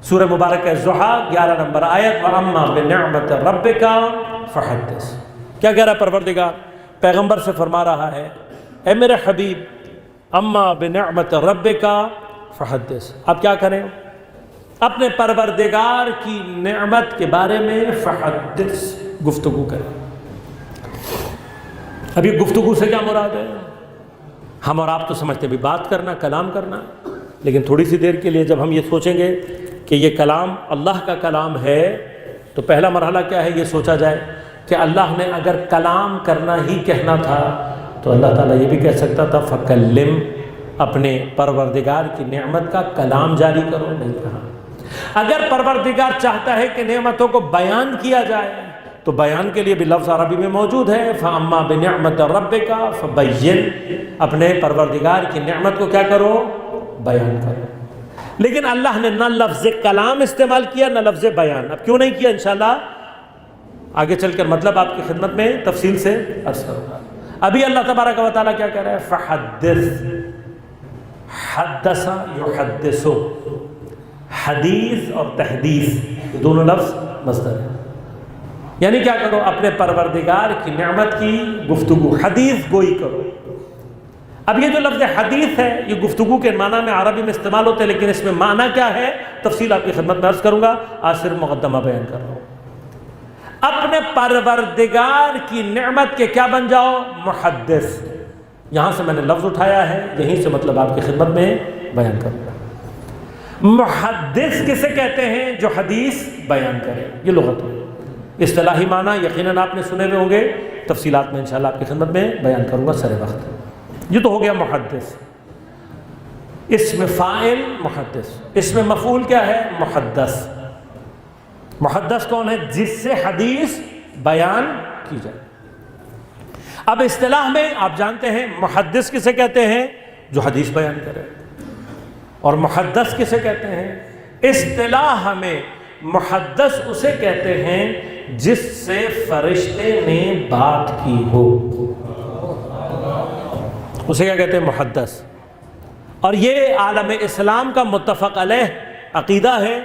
سورہ مبارکہ ضحیٰ 11 نمبر آیت، وَأَمَّا بِنِعْمَةِ رَبِّكَ فَحَدِّثْ، کیا کہہ رہا ہے پروردگار؟ پیغمبر سے فرما رہا ہے، اے میرے حبیب، اما بنعمت ربک فحدث، آپ کیا کریں؟ اپنے پروردگار کی نعمت کے بارے میں فحدث، گفتگو کریں۔ اب یہ گفتگو سے کیا مراد ہے؟ ہم اور آپ تو سمجھتے بھی بات کرنا، کلام کرنا، لیکن تھوڑی سی دیر کے لیے جب ہم یہ سوچیں گے کہ یہ کلام اللہ کا کلام ہے تو پہلا مرحلہ کیا ہے؟ یہ سوچا جائے کہ اللہ نے اگر کلام کرنا ہی کہنا تھا تو اللہ تعالیٰ یہ بھی کہہ سکتا تھا فَكَلِّمْ، اپنے پروردگار کی نعمت کا کلام جاری کرو، نہیں کہا۔ اگر پروردگار چاہتا ہے کہ نعمتوں کو بیان کیا جائے تو بیان کے لیے بھی لفظ عربی میں موجود ہے، فَأَمَّا بِنِعْمَةِ رَبِّكَ فَبَيِّنْ، اپنے پروردگار کی نعمت کو کیا کرو؟ بیان کرو۔ لیکن اللہ نے نہ لفظ کلام استعمال کیا نہ لفظ بیان۔ اب کیوں نہیں کیا؟ انشاءاللہ آگے چل کر مطلب آپ کی خدمت میں تفصیل سے عرض کروں گا۔ ابھی اللہ تبارک و تعالیٰ کیا کہہ رہا ہے؟ فحدث، حدث یحدث، حدیث اور تحدیث یہ دونوں لفظ مصدر ہیں، یعنی کیا کرو؟ اپنے پروردگار کی نعمت کی گفتگو، حدیث گوئی کرو۔ اب یہ جو لفظ حدیث ہے یہ گفتگو کے معنی میں عربی میں استعمال ہوتے ہیں، لیکن اس میں معنی کیا ہے تفصیل آپ کی خدمت میں عرض کروں گا، آج صرف مقدمہ بیان کر رہا ہوں۔ اپنے پروردگار کی نعمت کے کیا بن جاؤ؟ محدث۔ یہاں سے میں نے لفظ اٹھایا ہے، یہیں سے مطلب آپ کی خدمت میں بیان کروں گا۔ محدث کسے کہتے ہیں؟ جو حدیث بیان کرے، یہ لغت ہے۔ اصطلاحی معنی یقیناً آپ نے سنے ہوئے ہوں گے، تفصیلات میں انشاءاللہ آپ کی خدمت میں بیان کروں گا سر وقت۔ یہ تو ہو گیا محدث، اسم فاعل محدث، اسم مفعول کیا ہے؟ محدث۔ محدث کون ہے؟ جس سے حدیث بیان کی جائے۔ اب اصطلاح میں آپ جانتے ہیں محدث کسے کہتے ہیں؟ جو حدیث بیان کرے۔ اور محدث کسے کہتے ہیں؟ اصطلاح میں محدث اسے کہتے ہیں جس سے فرشتے نے بات کی ہو، اسے کیا کہتے ہیں؟ محدث۔ اور یہ عالم اسلام کا متفق علیہ عقیدہ ہے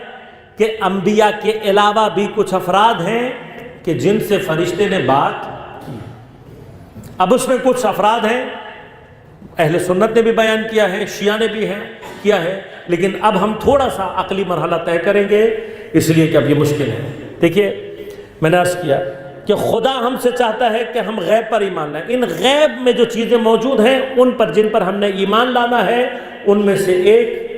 کہ انبیاء کے علاوہ بھی کچھ افراد ہیں کہ جن سے فرشتے نے بات کی۔ اب اس میں کچھ افراد ہیں اہل سنت نے بھی بیان کیا ہے، شیعہ نے بھی کیا ہے، لیکن اب ہم تھوڑا سا عقلی مرحلہ طے کریں گے، اس لیے کہ اب یہ مشکل ہے۔ دیکھیے میں نے عرض کیا کہ خدا ہم سے چاہتا ہے کہ ہم غیب پر ایمان لائیں۔ ان غیب میں جو چیزیں موجود ہیں ان پر جن پر ہم نے ایمان لانا ہے، ان میں سے ایک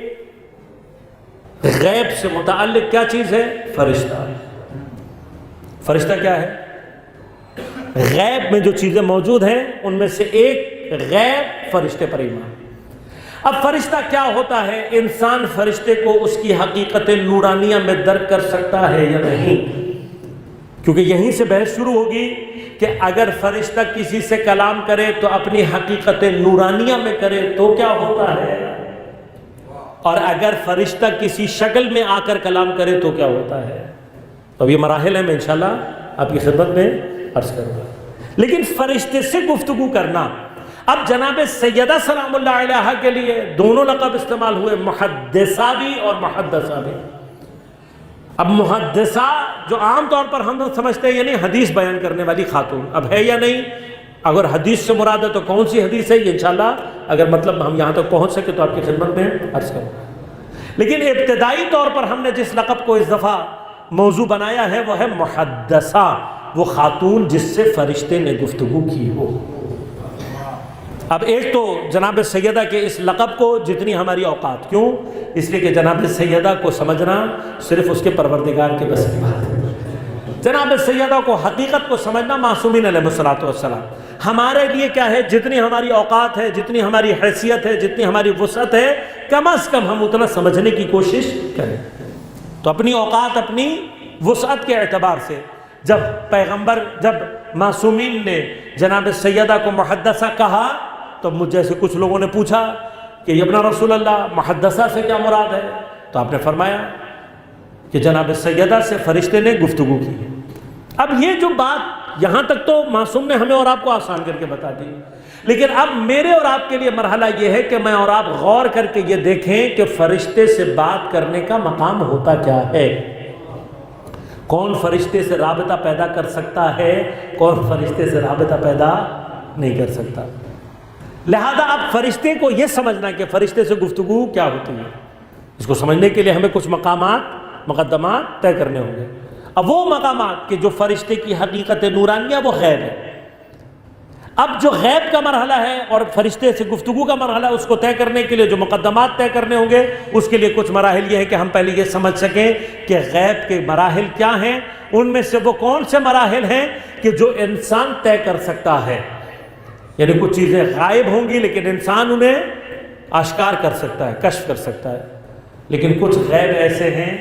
غیب سے متعلق کیا چیز ہے؟ فرشتہ۔ فرشتہ کیا ہے؟ غیب میں جو چیزیں موجود ہیں ان میں سے ایک غیب فرشتے پر ایمان۔ اب فرشتہ کیا ہوتا ہے؟ انسان فرشتے کو اس کی حقیقت نورانیہ میں درک کر سکتا ہے یا نہیں؟ کیونکہ یہیں سے بحث شروع ہوگی کہ اگر فرشتہ کسی سے کلام کرے تو اپنی حقیقت نورانیہ میں کرے تو کیا ہوتا ہے، اور اگر فرشتہ کسی شکل میں آ کر کلام کرے تو کیا ہوتا ہے۔ تو اب یہ مراحل ہیں، میں انشاءاللہ آپ کی خدمت میں عرض کروں گا۔ لیکن فرشتے سے گفتگو کرنا، اب جناب سیدہ سلام اللہ علیہا کے لیے دونوں لقب استعمال ہوئے، محدثہ بھی اور محدثہ بھی۔ اب محدثہ جو عام طور پر ہم سمجھتے ہیں یعنی حدیث بیان کرنے والی خاتون، اب ہے یا نہیں؟ اگر حدیث سے مراد ہے تو کون سی حدیث ہے یہ انشاءاللہ اگر مطلب ہم یہاں تک پہنچ سکے تو آپ کی خدمت میں عرض کروں گا۔ لیکن ابتدائی طور پر ہم نے جس لقب کو اس دفعہ موضوع بنایا ہے وہ ہے محدثہ، وہ خاتون جس سے فرشتے نے گفتگو کی ہو۔ اب ایک تو جناب سیدہ کے اس لقب کو جتنی ہماری اوقات، کیوں؟ اس لیے کہ جناب سیدہ کو سمجھنا صرف اس کے پروردگار کے بس کی بات ہے۔ جناب سیدہ کو حقیقت کو سمجھنا معصومین علیہ الصلوۃ والسلام ہمارے لیے کیا ہے، جتنی ہماری اوقات ہے، جتنی ہماری حیثیت ہے، جتنی ہماری وسعت ہے، کم از کم ہم اتنا سمجھنے کی کوشش کریں۔ تو اپنی اوقات، اپنی وسعت کے اعتبار سے جب معصومین نے جناب سیدہ کو محدثہ کہا تو مجھ جیسے کچھ لوگوں نے پوچھا کہ ابن رسول اللہ محدثہ سے کیا مراد ہے؟ تو آپ نے فرمایا کہ جناب سیدہ سے فرشتے نے گفتگو کی۔ اب یہ جو بات یہاں تک تو معصوم نے ہمیں اور آپ کو آسان کر کے بتا دی، لیکن اب میرے اور آپ کے لیے مرحلہ یہ ہے کہ میں اور آپ غور کر کے یہ دیکھیں کہ فرشتے سے بات کرنے کا مقام ہوتا کیا ہے، کون فرشتے سے رابطہ پیدا کر سکتا ہے، کون فرشتے سے رابطہ پیدا نہیں کر سکتا۔ لہذا اب فرشتے کو یہ سمجھنا کہ فرشتے سے گفتگو کیا ہوتی ہے، اس کو سمجھنے کے لیے ہمیں کچھ مقدمات طے کرنے ہوں گے۔ اب وہ مقامات کہ جو فرشتے کی حقیقت نورانیہ وہ غیب ہے، اب جو غیب کا مرحلہ ہے اور فرشتے سے گفتگو کا مرحلہ، اس کو طے کرنے کے لیے جو مقدمات طے کرنے ہوں گے، اس کے لیے کچھ مراحل یہ ہے کہ ہم پہلے یہ سمجھ سکیں کہ غیب کے مراحل کیا ہیں، ان میں سے وہ کون سے مراحل ہیں کہ جو انسان طے کر سکتا ہے، یعنی کچھ چیزیں غائب ہوں گی لیکن انسان انہیں آشکار کر سکتا ہے، کشف کر سکتا ہے، لیکن کچھ غیب ایسے ہیں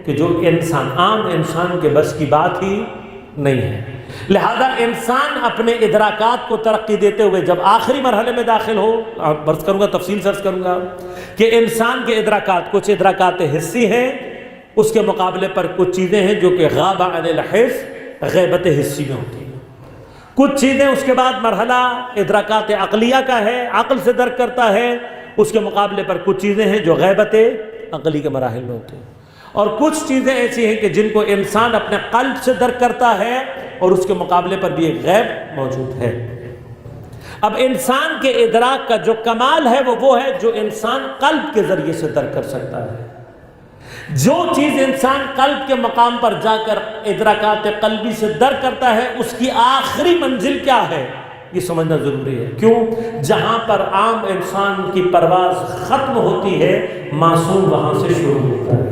کہ جو عام انسان کے بس کی بات ہی نہیں ہے۔ لہذا انسان اپنے ادراکات کو ترقی دیتے ہوئے جب آخری مرحلے میں داخل ہو، برس کروں گا، تفصیل سے عرض کروں گا کہ انسان کے ادراکات، کچھ ادراکات حسی ہیں، اس کے مقابلے پر کچھ چیزیں ہیں جو کہ غاب عن الحس، غیبت حسی میں ہوتی ہیں، کچھ چیزیں اس کے بعد مرحلہ ادراکات عقلیہ کا ہے، عقل سے درک کرتا ہے، اس کے مقابلے پر کچھ چیزیں ہیں جو غیبت عقلی کے مراحل میں ہوتی ہیں، اور کچھ چیزیں ایسی ہیں کہ جن کو انسان اپنے قلب سے درک کرتا ہے اور اس کے مقابلے پر بھی ایک غیب موجود ہے۔ اب انسان کے ادراک کا جو کمال ہے وہ ہے جو انسان قلب کے ذریعے سے درک کر سکتا ہے۔ جو چیز انسان قلب کے مقام پر جا کر ادراکات قلبی سے درک کرتا ہے، اس کی آخری منزل کیا ہے یہ سمجھنا ضروری ہے۔ کیوں؟ جہاں پر عام انسان کی پرواز ختم ہوتی ہے، معصوم وہاں سے شروع ہوتا ہے۔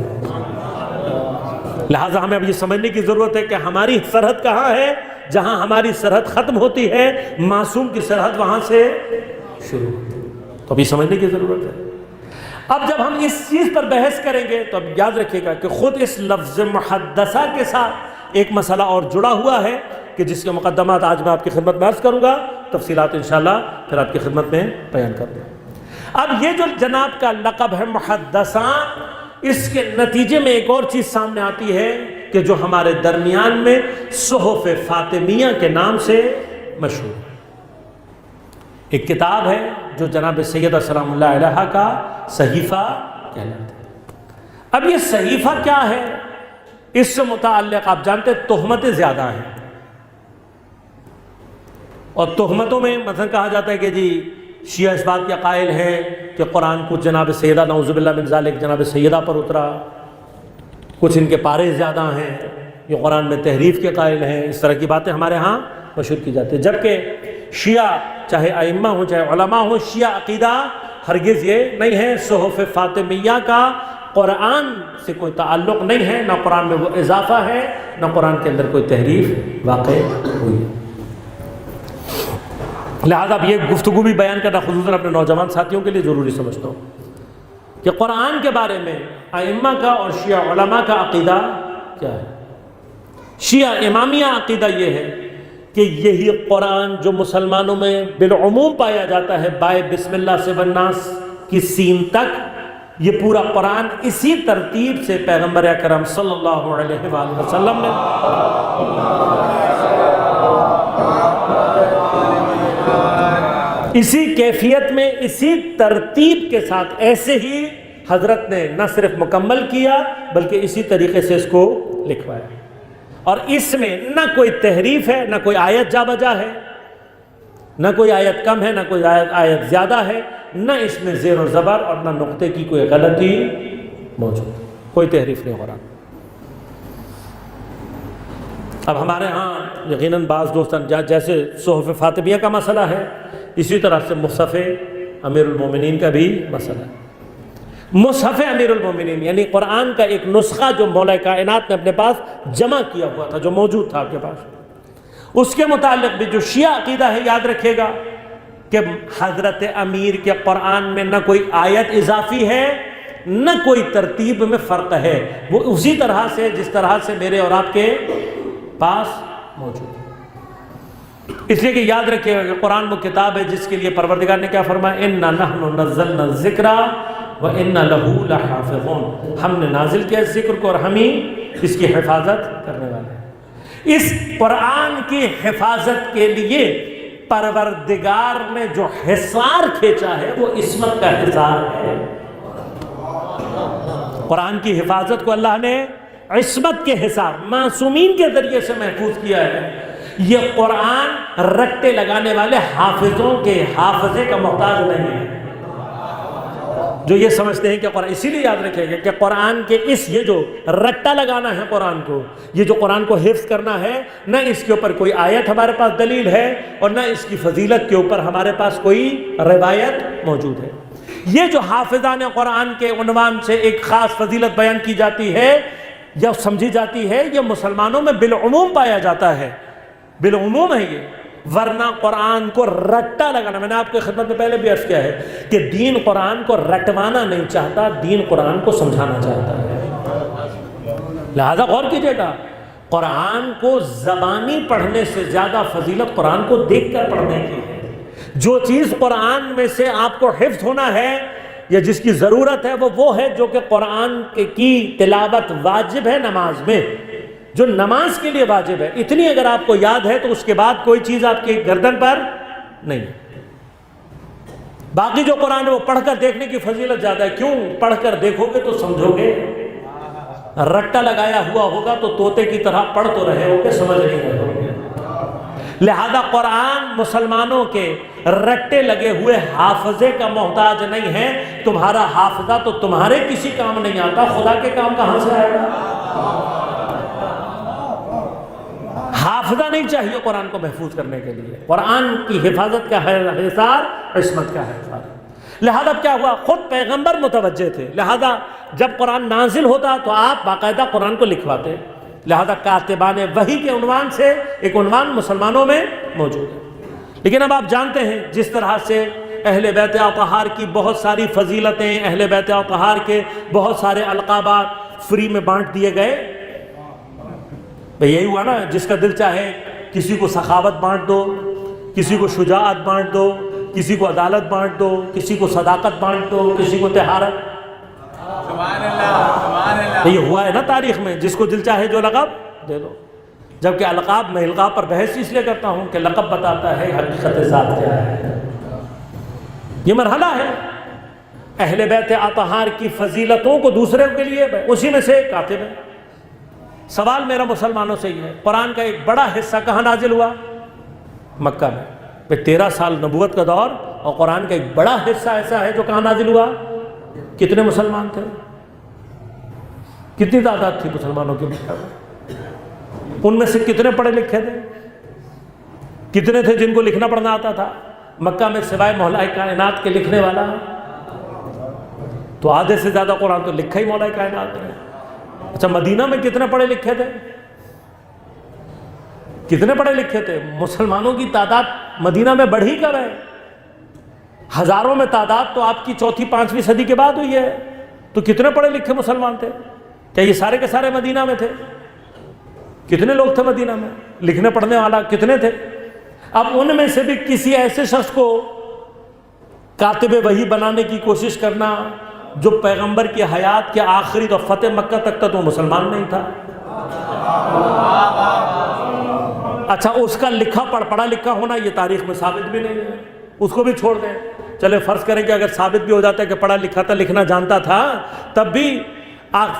لہٰذا ہمیں اب یہ سمجھنے کی ضرورت ہے کہ ہماری سرحد کہاں ہے، جہاں ہماری سرحد ختم ہوتی ہے، معصوم کی سرحد وہاں سے شروع ہوتی ہے۔ تو اب یہ سمجھنے کی ضرورت ہے۔ اب جب ہم اس چیز پر بحث کریں گے تو اب یاد رکھیے گا کہ خود اس لفظ محدثہ کے ساتھ ایک مسئلہ اور جڑا ہوا ہے کہ جس کے مقدمات آج میں آپ کی خدمت میں عرض کروں گا، تفصیلات انشاءاللہ پھر آپ کی خدمت میں بیان کر دوں۔ اب یہ جو جناب کا لقب ہے محدثہ، اس کے نتیجے میں ایک اور چیز سامنے آتی ہے کہ جو ہمارے درمیان میں صحف فاطمیہ کے نام سے مشہور ہے۔ ایک کتاب ہے جو جناب سیدہ سلام اللہ علیہا کا صحیفہ کہلاتا ہے۔ اب یہ صحیفہ کیا ہے، اس سے متعلق آپ جانتے تہمتیں زیادہ ہیں، اور تہمتوں میں مثلا کہا جاتا ہے کہ جی شیعہ اس بات کے قائل ہیں کہ قرآن کچھ جناب سیدہ نعوذ باللہ من ذالک جناب سیدہ پر اترا، کچھ ان کے پارے زیادہ ہیں، یہ قرآن میں تحریف کے قائل ہیں، اس طرح کی باتیں ہمارے ہاں مشہور کی جاتی ہیں۔ جبکہ شیعہ چاہے ائمہ ہوں چاہے علماء ہوں، شیعہ عقیدہ ہرگز یہ نہیں ہے، صحف فاطمیہ کا قرآن سے کوئی تعلق نہیں ہے، نہ قرآن میں وہ اضافہ ہے، نہ قرآن کے اندر کوئی تحریف واقع ہوئی ہے۔ لہذا اب یہ گفتگو بھی بیان کرنا خصوصاً اپنے نوجوان ساتھیوں کے لیے ضروری سمجھتا ہوں کہ قرآن کے بارے میں ائمہ کا اور شیعہ علماء کا عقیدہ کیا ہے۔ شیعہ امامیہ عقیدہ یہ ہے کہ یہی قرآن جو مسلمانوں میں بالعموم پایا جاتا ہے، بائے بسم اللہ سے والناس کی سین تک، یہ پورا قرآن اسی ترتیب سے پیغمبر اکرم صلی اللہ علیہ وآلہ وسلم نے اسی کیفیت میں، اسی ترتیب کے ساتھ ایسے ہی حضرت نے نہ صرف مکمل کیا بلکہ اسی طریقے سے اس کو لکھوایا، اور اس میں نہ کوئی تحریف ہے، نہ کوئی آیت جا بجا ہے، نہ کوئی آیت کم ہے، نہ کوئی آیت زیادہ ہے، نہ اس میں زیر و زبر اور نہ نقطے کی کوئی غلطی موجود، کوئی تحریف نہیں ہو رہا۔ اب ہمارے ہاں یقیناً بعض دوستان جیسے صحف فاطمیہ کا مسئلہ ہے، اسی طرح سے مصحف امیر المومنین کا بھی مسئلہ ہے۔ مصحف امیر المومنین یعنی قرآن کا ایک نسخہ جو مولا کائنات نے اپنے پاس جمع کیا ہوا تھا، جو موجود تھا آپ کے پاس، اس کے متعلق بھی جو شیعہ عقیدہ ہے یاد رکھے گا کہ حضرت امیر کے قرآن میں نہ کوئی آیت اضافی ہے نہ کوئی ترتیب میں فرق ہے، وہ اسی طرح سے جس طرح سے میرے اور آپ کے پاس موجود ہے۔ اس لیے کہ یاد رکھیے گا کہ قرآن وہ کتاب ہے جس کے لیے پروردگار نے کیا فرمایا، اِنَّا نَحْنُ نَزَّلْنَا الذِّكْرَ وَإِنَّا لَهُ لَحَافِظُونَ، ہم نے نازل کیا اس ذکر کو اور ہم ہی اس کی حفاظت کرنے والے ہیں۔ اس قرآن کی حفاظت کے لیے پروردگار نے جو حصار کھینچا ہے وہ عصمت کا حصار ہے۔ قرآن کی حفاظت کو اللہ نے عصمت کے حصار، معصومین کے ذریعے سے محفوظ کیا ہے۔ یہ قرآن رٹے لگانے والے حافظوں کے حافظے کا محتاج نہیں ہے، جو یہ سمجھتے ہیں کہ قرآن، اسی لیے یاد رکھیں گے کہ قرآن کے یہ جو رٹا لگانا ہے قرآن کو، یہ جو قرآن کو حفظ کرنا ہے، نہ اس کے اوپر کوئی آیت ہمارے پاس دلیل ہے اور نہ اس کی فضیلت کے اوپر ہمارے پاس کوئی روایت موجود ہے۔ یہ جو حافظان قرآن کے عنوان سے ایک خاص فضیلت بیان کی جاتی ہے یا سمجھی جاتی ہے، یہ مسلمانوں میں بالعموم پایا جاتا ہے، بالعموم ہے یہ، ورنہ قرآن کو رٹا لگانا، میں نے آپ کی خدمت میں پہلے بھی عرض کیا ہے کہ دین قرآن کو رٹوانا نہیں چاہتا، دین قرآن کو سمجھانا چاہتا ہے۔ لہذا غور کیجئے گا، قرآن کو زبانی پڑھنے سے زیادہ فضیلت قرآن کو دیکھ کر پڑھنے کی ہے۔ جو چیز قرآن میں سے آپ کو حفظ ہونا ہے یا جس کی ضرورت ہے وہ ہے جو کہ قرآن کی تلاوت واجب ہے نماز میں، جو نماز کے لیے واجب ہے، اتنی اگر آپ کو یاد ہے تو اس کے بعد کوئی چیز آپ کی گردن پر نہیں۔ باقی جو قرآن ہے وہ پڑھ کر دیکھنے کی فضیلت زیادہ ہے، کیوں؟ پڑھ کر دیکھو گے تو سمجھو گے، رٹا لگایا ہوا ہوگا تو طوطے کی طرح پڑھ تو رہے ہو گے، سمجھ نہیں رہے ہو گے۔ لہذا قرآن مسلمانوں کے رٹے لگے ہوئے حافظے کا محتاج نہیں ہے۔ تمہارا حافظہ تو تمہارے کسی کام نہیں آتا، خدا کے کام کہاں سے آئے گا؟ حافظہ نہیں چاہیے قرآن کو محفوظ کرنے کے لیے، قرآن کی حفاظت کا حصار عصمت کا حصار۔ لہذا کیا ہوا، خود پیغمبر متوجہ تھے، لہذا جب قرآن نازل ہوتا تو آپ باقاعدہ قرآن کو لکھواتے، لہذا کاتبان وحی کے عنوان سے ایک عنوان مسلمانوں میں موجود ہے۔ لیکن اب آپ جانتے ہیں جس طرح سے اہل بیت اطہار کی بہت ساری فضیلتیں، اہل بیت اطہار کے بہت سارے القابات فری میں بانٹ دیے گئے، یہی ہوا نا، جس کا دل چاہے کسی کو سخاوت بانٹ دو، کسی کو شجاعت بانٹ دو، کسی کو عدالت بانٹ دو، کسی کو صداقت بانٹ دو، کسی کو طہارت۔ سبحان اللہ، سبحان اللہ۔ یہ ہوا ہے نا تاریخ میں، جس کو دل چاہے جو لقب دے دو، جبکہ القاب، میں القاب پر بحث اس لیے کرتا ہوں کہ لقب بتاتا ہے حقیقت ذات کیا ہے۔ یہ مرحلہ ہے اہل بیت اطہار کی فضیلتوں کو دوسرے کے لیے، اسی میں سے ایک کاتب ہے۔ سوال میرا مسلمانوں سے یہ ہے، قرآن کا ایک بڑا حصہ کہاں نازل ہوا؟ مکہ میں۔ 13 سال نبوت کا دور، اور قرآن کا ایک بڑا حصہ ایسا ہے جو کہاں نازل ہوا؟ کتنے مسلمان تھے؟ کتنی تعداد تھی مسلمانوں کی مکہ میں؟ ان میں سے کتنے پڑھے لکھے تھے؟ کتنے تھے جن کو لکھنا پڑھنا آتا تھا؟ مکہ میں سوائے مولا کائنات کے لکھنے والا تو آدھے سے زیادہ قرآن تو لکھا ہی مولا کائنات نے۔ اچھا، مدینہ میں کتنے پڑھے لکھے تھے؟ کتنے پڑھے لکھے تھے؟ مسلمانوں کی تعداد مدینہ میں بڑھی کب ہے؟ ہزاروں میں تعداد تو آپ کی 4ویں 5ویں صدی کے بعد ہوئی ہے، تو کتنے پڑھے لکھے مسلمان تھے؟ کیا یہ سارے کے سارے مدینہ میں تھے؟ کتنے لوگ تھے مدینہ میں؟ لکھنے پڑھنے والا کتنے تھے؟ اب ان میں سے بھی کسی ایسے شخص کو کاتب وحی بنانے کی کوشش کرنا جو پیغمبر کی حیات کے آخری تو فتح مکہ تک تھا، تو وہ مسلمان نہیں تھا۔ اچھا، اس کا پڑھا لکھا ہونا یہ تاریخ میں ثابت بھی نہیں ہے، اس کو بھی چھوڑ دیں۔ چلے فرض کریں کہ اگر ثابت بھی ہو جاتا ہے کہ پڑھا لکھا تھا، لکھنا جانتا تھا، تب بھی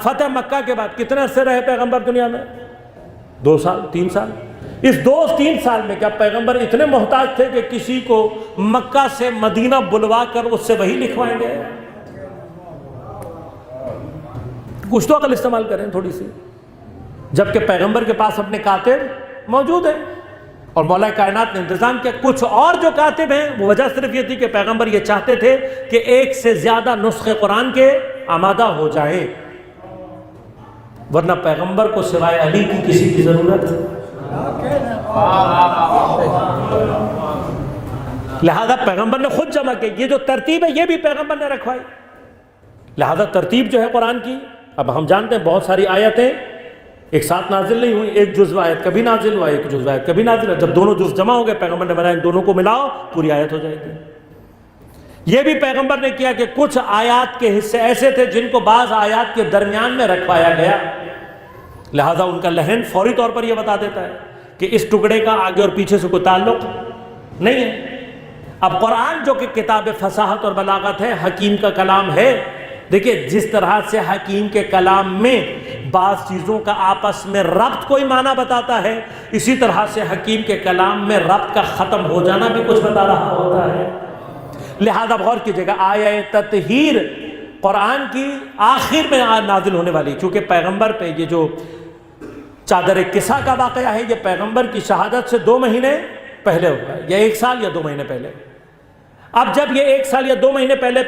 فتح مکہ کے بعد کتنے عرصے رہے پیغمبر دنیا میں؟ 2 سال 3 سال۔ اس 2-3 سال میں کیا پیغمبر اتنے محتاج تھے کہ کسی کو مکہ سے مدینہ بلوا کر اس سے وہی لکھوائیں گے؟ کچھ تو عقل استعمال کریں تھوڑی سی، جبکہ پیغمبر کے پاس اپنے کاتب موجود ہیں اور مولا کائنات نے انتظام کیا۔ کچھ اور جو کاتب ہیں، وہ وجہ صرف یہ تھی کہ پیغمبر یہ چاہتے تھے کہ ایک سے زیادہ نسخے قرآن کے آمادہ ہو جائیں، ورنہ پیغمبر کو سوائے علی کی کسی کی ضرورت ہے؟ لہذا پیغمبر نے خود جمع کی، یہ جو ترتیب ہے یہ بھی پیغمبر نے رکھوائی۔ لہذا ترتیب جو ہے قرآن کی، اب ہم جانتے ہیں بہت ساری آیتیں ایک ساتھ نازل نہیں ہوئی، ایک جزو آیت کبھی نازل ہوا، ایک جزو آیت کبھی نازل ہوا، جب دونوں جز جمع ہو گئے پیغمبر نے بنایا ان دونوں کو ملاؤ پوری آیت ہو جائے گی۔ یہ بھی پیغمبر نے کیا کہ کچھ آیات کے حصے ایسے تھے جن کو بعض آیات کے درمیان میں رکھوایا گیا، لہذا ان کا لحن فوری طور پر یہ بتا دیتا ہے کہ اس ٹکڑے کا آگے اور پیچھے سے کوئی تعلق نہیں ہے۔ اب قرآن جو کہ کتاب فصاحت اور بلاغت ہے، حکیم کا کلام ہے، دیکھیں جس طرح سے حکیم کے کلام میں بعض چیزوں کا آپس میں ربط کوئی معنی بتاتا ہے، اسی طرح سے حکیم کے کلام میں ربط کا ختم ہو جانا بھی کچھ بتا رہا ہوتا ہے۔ لہذا غور کیجیے گا، آیہ تطہیر قرآن کی آخر میں نازل ہونے والی، چونکہ پیغمبر پہ یہ جو چادر کسا کا واقعہ ہے یہ پیغمبر کی شہادت سے 2 مہینے پہلے ہوا ہے، یا 1 سال یا 2 مہینے پہلے۔ اب جب یہ 1 سال یا 2 مہینے پہلے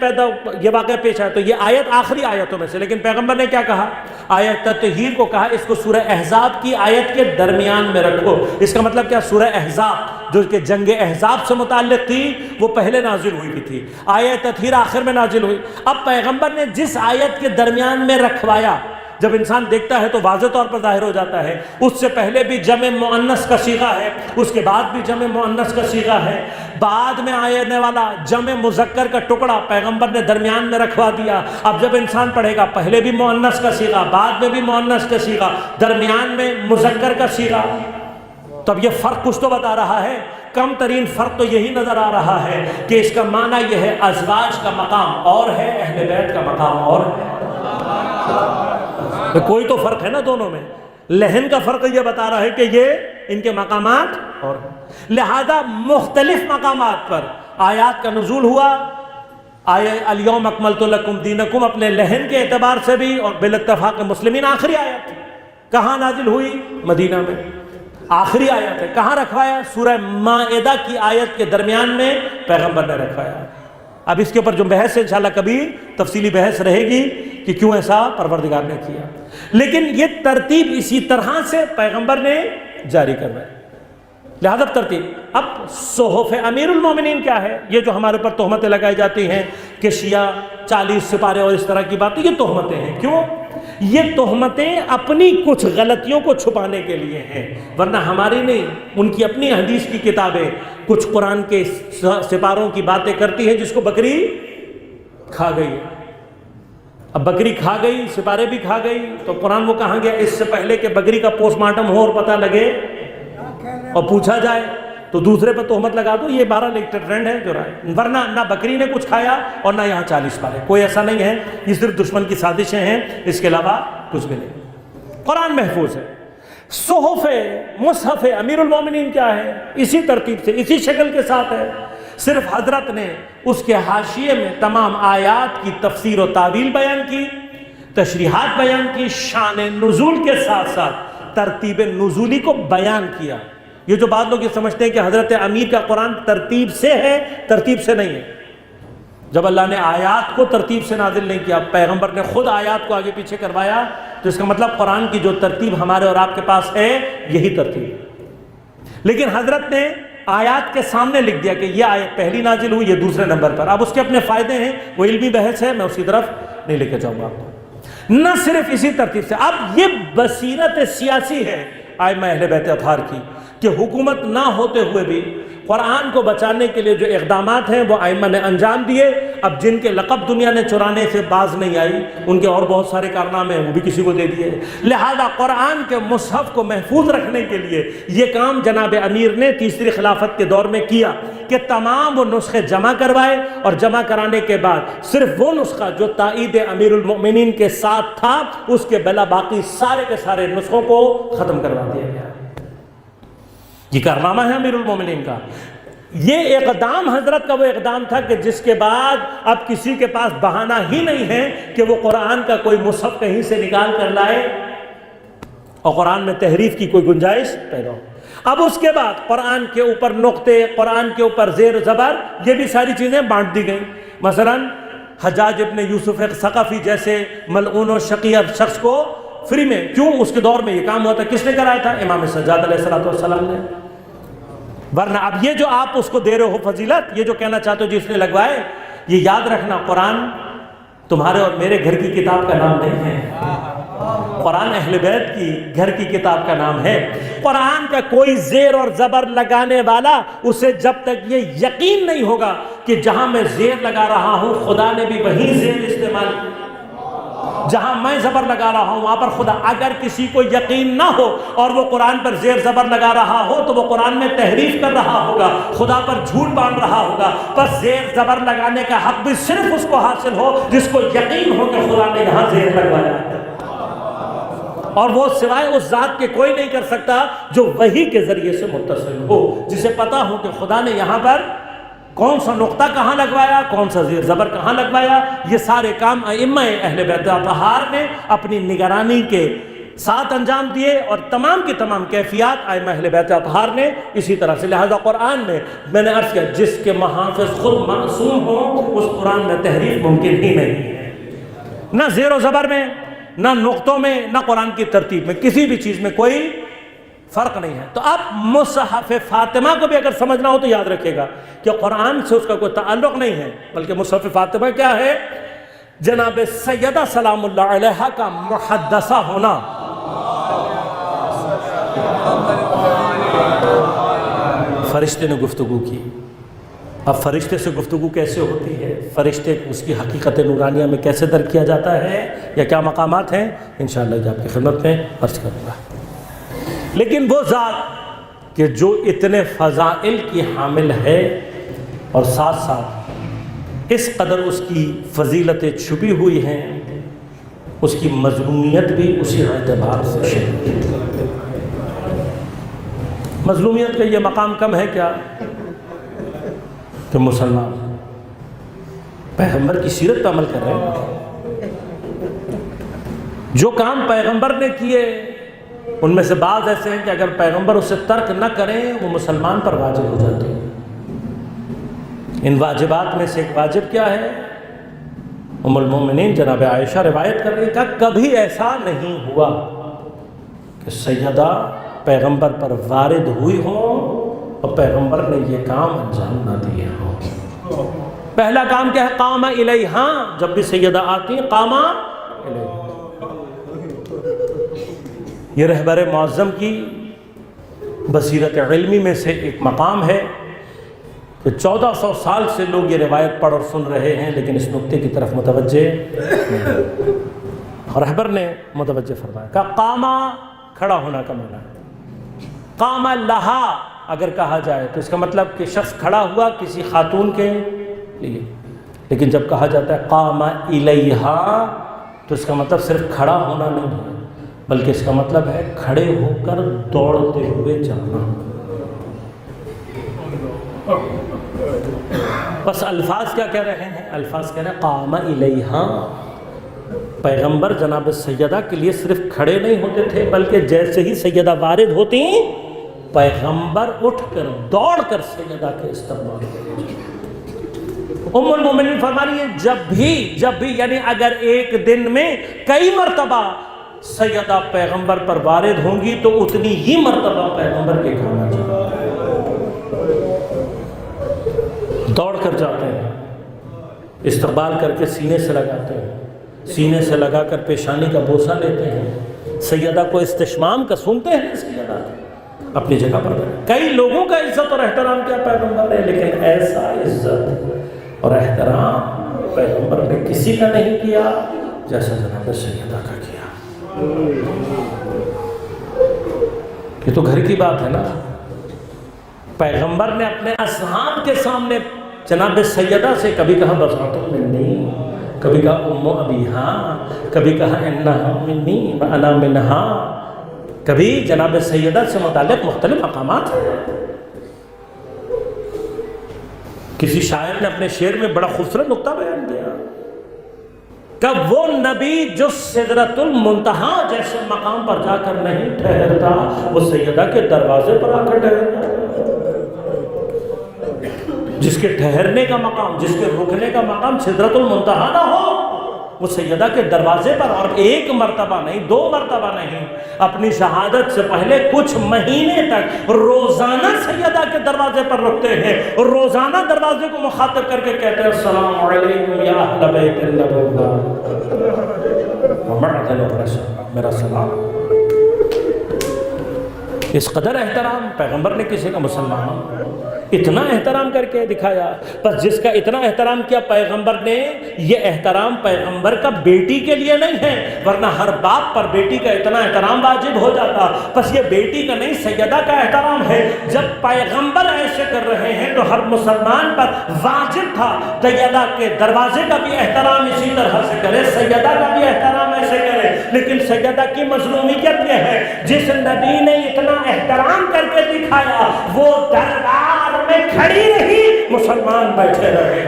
یہ واقعہ پیش آیا تو یہ آیت آخری آیتوں میں سے، لیکن پیغمبر نے کیا کہا؟ آیت تطہیر کو کہا اس کو سورہ احزاب کی آیت کے درمیان میں رکھو۔ اس کا مطلب کیا؟ سورہ احزاب جو کہ جنگ احزاب سے متعلق تھی وہ پہلے نازل ہوئی بھی تھی، آیت تطہیر آخر میں نازل ہوئی۔ اب پیغمبر نے جس آیت کے درمیان میں رکھوایا، جب انسان دیکھتا ہے تو واضح طور پر ظاہر ہو جاتا ہے اس سے پہلے بھی جمع مؤنث کا صیغہ ہے، اس کے بعد بھی جمع مؤنث کا صیغہ ہے، بعد میں آنے والا جمع مذکر کا ٹکڑا پیغمبر نے درمیان میں رکھوا دیا۔ اب جب انسان پڑھے گا پہلے بھی مؤنث کا صیغہ، بعد میں بھی مؤنث کا صیغہ، درمیان میں مذکر کا صیغہ، تب یہ فرق کچھ تو بتا رہا ہے۔ کم ترین فرق تو یہی نظر آ رہا ہے کہ اس کا معنی یہ ہے ازواج کا مقام اور ہے، اہل بیت کا مقام اور ہے۔ کوئی تو فرق ہے نا دونوں میں، لہن کا فرق یہ بتا رہا ہے کہ یہ ان کے مقامات اور لہذا مختلف مقامات پر آیات کا نزول ہوا۔ آیہ الیوم اکملت لکم دینکم اپنے لہن کے اعتبار سے بھی اور بالاتفاق مسلمین آخری آیت کہاں نازل ہوئی؟ مدینہ میں آخری آیت ہے۔ کہاں رکھوایا؟ سورہ مائدہ کی آیت کے درمیان میں پیغمبر نے رکھوایا۔ اب اس کے اوپر جو بحث ہے انشاءاللہ کبھی تفصیلی بحث رہے گی کہ کیوں ایسا پروردگار نے کیا، لیکن یہ ترتیب اسی طرح سے پیغمبر نے جاری کروائی۔ لہذا ترتیب۔ اب صحف امیر المومنین کیا ہے؟ یہ جو ہمارے اوپر تہمتیں لگائی جاتی ہیں کہ شیعہ 40 سپارے اور اس طرح کی باتیں، یہ تہمتیں ہیں۔ کیوں؟ یہ تہمتیں اپنی کچھ غلطیوں کو چھپانے کے لیے ہیں، ورنہ ہماری نہیں، ان کی اپنی حدیث کی کتابیں کچھ قرآن کے سپاروں کی باتیں کرتی ہیں جس کو بکری کھا گئی۔ اب بکری کھا گئی، سپارے بھی کھا گئی، تو قرآن وہ کہاں گیا؟ اس سے پہلے کہ بکری کا پوسٹ مارٹم ہو اور پتہ لگے اور پوچھا جائے تو دوسرے پر تہمت لگا دو، یہ 12 لیکٹر ٹرینڈ ہے جو رائے، ورنہ نہ بکری نے کچھ کھایا اور نہ یہاں 40 پارے، کوئی ایسا نہیں ہے، یہ صرف دشمن کی سازشیں ہیں، اس کے علاوہ کچھ بھی نہیں۔ قرآن محفوظ ہے۔ صحف مصحف امیر المومنین کیا ہے؟ اسی ترتیب سے اسی شکل کے ساتھ ہے، صرف حضرت نے اس کے حاشیے میں تمام آیات کی تفسیر و تعویل بیان کی، تشریحات بیان کی، شان نزول کے ساتھ ساتھ ترتیب نزولی کو بیان کیا۔ یہ جو بعض لوگ یہ سمجھتے ہیں کہ حضرت امیر کا قرآن ترتیب سے ہے، ترتیب سے نہیں ہے۔ جب اللہ نے آیات کو ترتیب سے نازل نہیں کیا، پیغمبر نے خود آیات کو آگے پیچھے کروایا، تو اس کا مطلب قرآن کی جو ترتیب ہمارے اور آپ کے پاس ہے یہی ترتیب، لیکن حضرت نے آیات کے سامنے لکھ دیا کہ یہ آیت پہلی نازل ہوئی، یہ دوسرے نمبر پر۔ اب اس کے اپنے فائدے ہیں، وہ علمی بحث ہے، میں اسی طرف نہیں لے کے جاؤں گا آپ کو۔ نہ صرف اسی ترتیب سے، اب یہ بصیرت سیاسی ہے ائمہ اہل بیت اطہار کی کہ حکومت نہ ہوتے ہوئے بھی قرآن کو بچانے کے لیے جو اقدامات ہیں وہ ائمہ نے انجام دیے۔ اب جن کے لقب دنیا نے چرانے سے باز نہیں آئی، ان کے اور بہت سارے کارنامے ہیں، وہ بھی کسی کو دے دیے۔ لہذا قرآن کے مصحف کو محفوظ رکھنے کے لیے یہ کام جناب امیر نے تیسری خلافت کے دور میں کیا کہ تمام وہ نسخے جمع کروائے، اور جمع کرانے کے بعد صرف وہ نسخہ جو تائید امیر المؤمنین کے ساتھ تھا اس کے بلا باقی سارے کے سارے نسخوں کو ختم کروا دیا گیا۔ یہ کارنامہ ہے امیر المومنین کا۔ یہ اقدام حضرت کا وہ اقدام تھا کہ جس کے بعد اب کسی کے پاس بہانہ ہی نہیں ہے کہ وہ قرآن کا کوئی مصحف کہیں سے نکال کر لائے اور قرآن میں تحریف کی کوئی گنجائش پیدا ہو۔ اب اس کے بعد قرآن کے اوپر نقطے، قرآن کے اوپر زیر زبر، یہ بھی ساری چیزیں بانٹ دی گئیں۔ مثلا حجاج ابن یوسف ثقفی جیسے ملعون و شقی شخص کو فری میں، کیوں؟ اس کے دور میں یہ کام ہوا تھا، کس نے کرایا تھا؟ امام سجاد علیہ السلام نے۔ ورنہ اب یہ جو آپ اس کو دے رہے ہو فضیلت، یہ جو کہنا چاہتے ہو جس نے لگوائے، یہ یاد رکھنا قرآن تمہارے اور میرے گھر کی کتاب کا نام نہیں ہے، قرآن اہل بیت کی گھر کی کتاب کا نام ہے۔ قرآن کا کوئی زیر اور زبر لگانے والا، اسے جب تک یہ یقین نہیں ہوگا کہ جہاں میں زیر لگا رہا ہوں خدا نے بھی وہی زیر استعمال کیا، جہاں میں زبر لگا رہا ہوں وہاں پر خدا، اگر کسی کو یقین نہ ہو اور وہ قرآن پر زیر زبر لگا رہا ہو تو وہ قرآن میں تحریف کر رہا ہوگا، خدا پر جھوٹ باندھ رہا ہوگا۔ بس زیر زبر لگانے کا حق بھی صرف اس کو حاصل ہو جس کو یقین ہو کہ خدا نے یہاں زیر لگوایا ہے، اور وہ سوائے اس ذات کے کوئی نہیں کر سکتا جو وحی کے ذریعے سے متصل ہو، جسے پتا ہو کہ خدا نے یہاں پر کون سا نقطہ کہاں لگوایا، کون سا زیر زبر کہاں لگوایا۔ یہ سارے کام ائمہ اہل بیت اطہار نے اپنی نگرانی کے ساتھ انجام دیے، اور تمام کی تمام کیفیات ائمہ اہل بیت اطہار نے اسی طرح سے۔ لہذا قرآن میں نے عرض کیا جس کے محافظ خود معصوم ہوں اس قرآن میں تحریف ممکن ہی نہیں ہے، نہ زیر و زبر میں، نہ نقطوں میں، نہ قرآن کی ترتیب میں، کسی بھی چیز میں کوئی فرق نہیں ہے۔ تو اب مصحف فاطمہ کو بھی اگر سمجھنا ہو تو یاد رکھے گا کہ قرآن سے اس کا کوئی تعلق نہیں ہے، بلکہ مصحف فاطمہ کیا ہے؟ جناب سیدہ سلام اللہ علیہا کا محدثہ ہونا۔ فرشتے نے گفتگو کی۔ اب فرشتے سے گفتگو کیسے ہوتی ہے، فرشتے اس کی حقیقت نورانیہ میں کیسے درک کیا جاتا ہے، یا کیا مقامات ہیں، انشاءاللہ یہ آپ کی خدمت میں عرض کروں گا۔ لیکن وہ ذات کہ جو اتنے فضائل کی حامل ہے اور ساتھ ساتھ اس قدر اس کی فضیلتیں چھپی ہوئی ہیں، اس کی مظلومیت بھی اسی اعتبار سے شدید ہے۔ مظلومیت کا یہ مقام کم ہے کیا کہ مسلمان پیغمبر کی سیرت پہ عمل کر رہے ہیں، جو کام پیغمبر نے کیے ان میں سے بعض ایسے ہیں کہ اگر پیغمبر اسے ترک نہ کریں وہ مسلمان پر واجب ہو جاتے ہیں۔ ان واجبات میں سے ایک واجب کیا ہے؟ ام المومنین جناب عائشہ روایت کر رہی کہ کبھی ایسا نہیں ہوا کہ سیدہ پیغمبر پر وارد ہوئی ہوں اور پیغمبر نے یہ کام انجام نہ دیے ہوں۔ پہلا کام کیا ہے؟ قام الیہا، جب بھی سیدہ آتی ہیں قام الیہا۔ یہ رہبر معظم کی بصیرت علمی میں سے ایک مقام ہے کہ 1400 سال سے لوگ یہ روایت پڑھ اور سن رہے ہیں لیکن اس نقطے کی طرف متوجہ نہیں۔ رہبر نے متوجہ فرمایا کہ قامہ کھڑا ہونا کا معنی ہے، قامہ لہا اگر کہا جائے تو اس کا مطلب کہ شخص کھڑا ہوا کسی خاتون کے لیے، لیکن جب کہا جاتا ہے قامہ الیہا تو اس کا مطلب صرف کھڑا ہونا نہیں ہے، بلکہ اس کا مطلب ہے کھڑے ہو کر دوڑتے ہوئے جانا۔ بس الفاظ کیا کہہ رہے ہیں؟ الفاظ کہہ رہے ہیں قام الیہا۔ پیغمبر جناب سیدہ کے لیے صرف کھڑے نہیں ہوتے تھے بلکہ جیسے ہی سیدہ وارد ہوتی پیغمبر اٹھ کر دوڑ کر سیدہ کے استقبال کرتے۔ ام المومنین فرما رہی ہیں جب بھی یعنی اگر ایک دن میں کئی مرتبہ سیدہ پیغمبر پر وارد ہوں گی تو اتنی ہی مرتبہ پیغمبر کے کھانا چاہیے، دوڑ کر جاتے ہیں، استقبال کر کے سینے سے لگاتے ہیں، سینے سے لگا کر پیشانی کا بوسہ لیتے ہیں، سیدہ کو استشمام کا سنتے ہیں، سیدہ اپنی جگہ پر۔ کئی لوگوں کا عزت اور احترام کیا پیغمبر نے، لیکن ایسا عزت اور احترام پیغمبر نے کسی کا نہیں کیا جیسا جناب سیدہ کا کیا۔ یہ تو گھر کی بات ہے نا، پیغمبر نے اپنے اصحاب کے سامنے جناب سیدہ سے کبھی کہا بساط منی، کبھی کہا ام ابیہا، کبھی کہا انہا منی وانا منہا، کبھی جناب سیدہ سے متعلق مختلف مقامات ہیں۔ کسی شاعر نے اپنے شعر میں بڑا خوبصورت نقطہ بیان کیا کہ وہ نبی جو سدرۃ المنتہا جیسے مقام پر جا کر نہیں ٹھہرتا وہ سیدہ کے دروازے پر آ کر ٹھہرتا، جس کے ٹھہرنے کا مقام، جس کے رکنے کا مقام سدرۃ المنتہا نہ ہو، وہ سیدہ کے دروازے پر، اور ایک مرتبہ نہیں، 2 مرتبہ نہیں، اپنی شہادت سے پہلے کچھ مہینے تک روزانہ سیدہ کے دروازے پر رکتے ہیں، اور روزانہ دروازے کو مخاطب کر کے کہتے ہیں السلام علیکم یا اہل بیت اللہ، میرا سلام۔ اس قدر احترام پیغمبر نے کسی کا مسلمان اتنا احترام کر کے دکھایا۔ بس جس کا اتنا احترام کیا پیغمبر نے، یہ احترام پیغمبر کا بیٹی کے لیے نہیں ہے، ورنہ ہر باپ پر بیٹی کا اتنا احترام واجب ہو جاتا، بس یہ بیٹی کا نہیں، سیدہ کا احترام ہے۔ جب پیغمبر ایسے کر رہے ہیں تو ہر مسلمان پر واجب تھا سیدہ کے دروازے کا بھی احترام اسی طرح سے کرے، سیدہ کا بھی احترام ایسے کرے۔ لیکن سیدہ کی مظلومیت یہ ہے، جس نبی نے اتنا احترام کر کے دکھایا وہ دربار میں کھڑی رہی، مسلمان بیٹھے رہے۔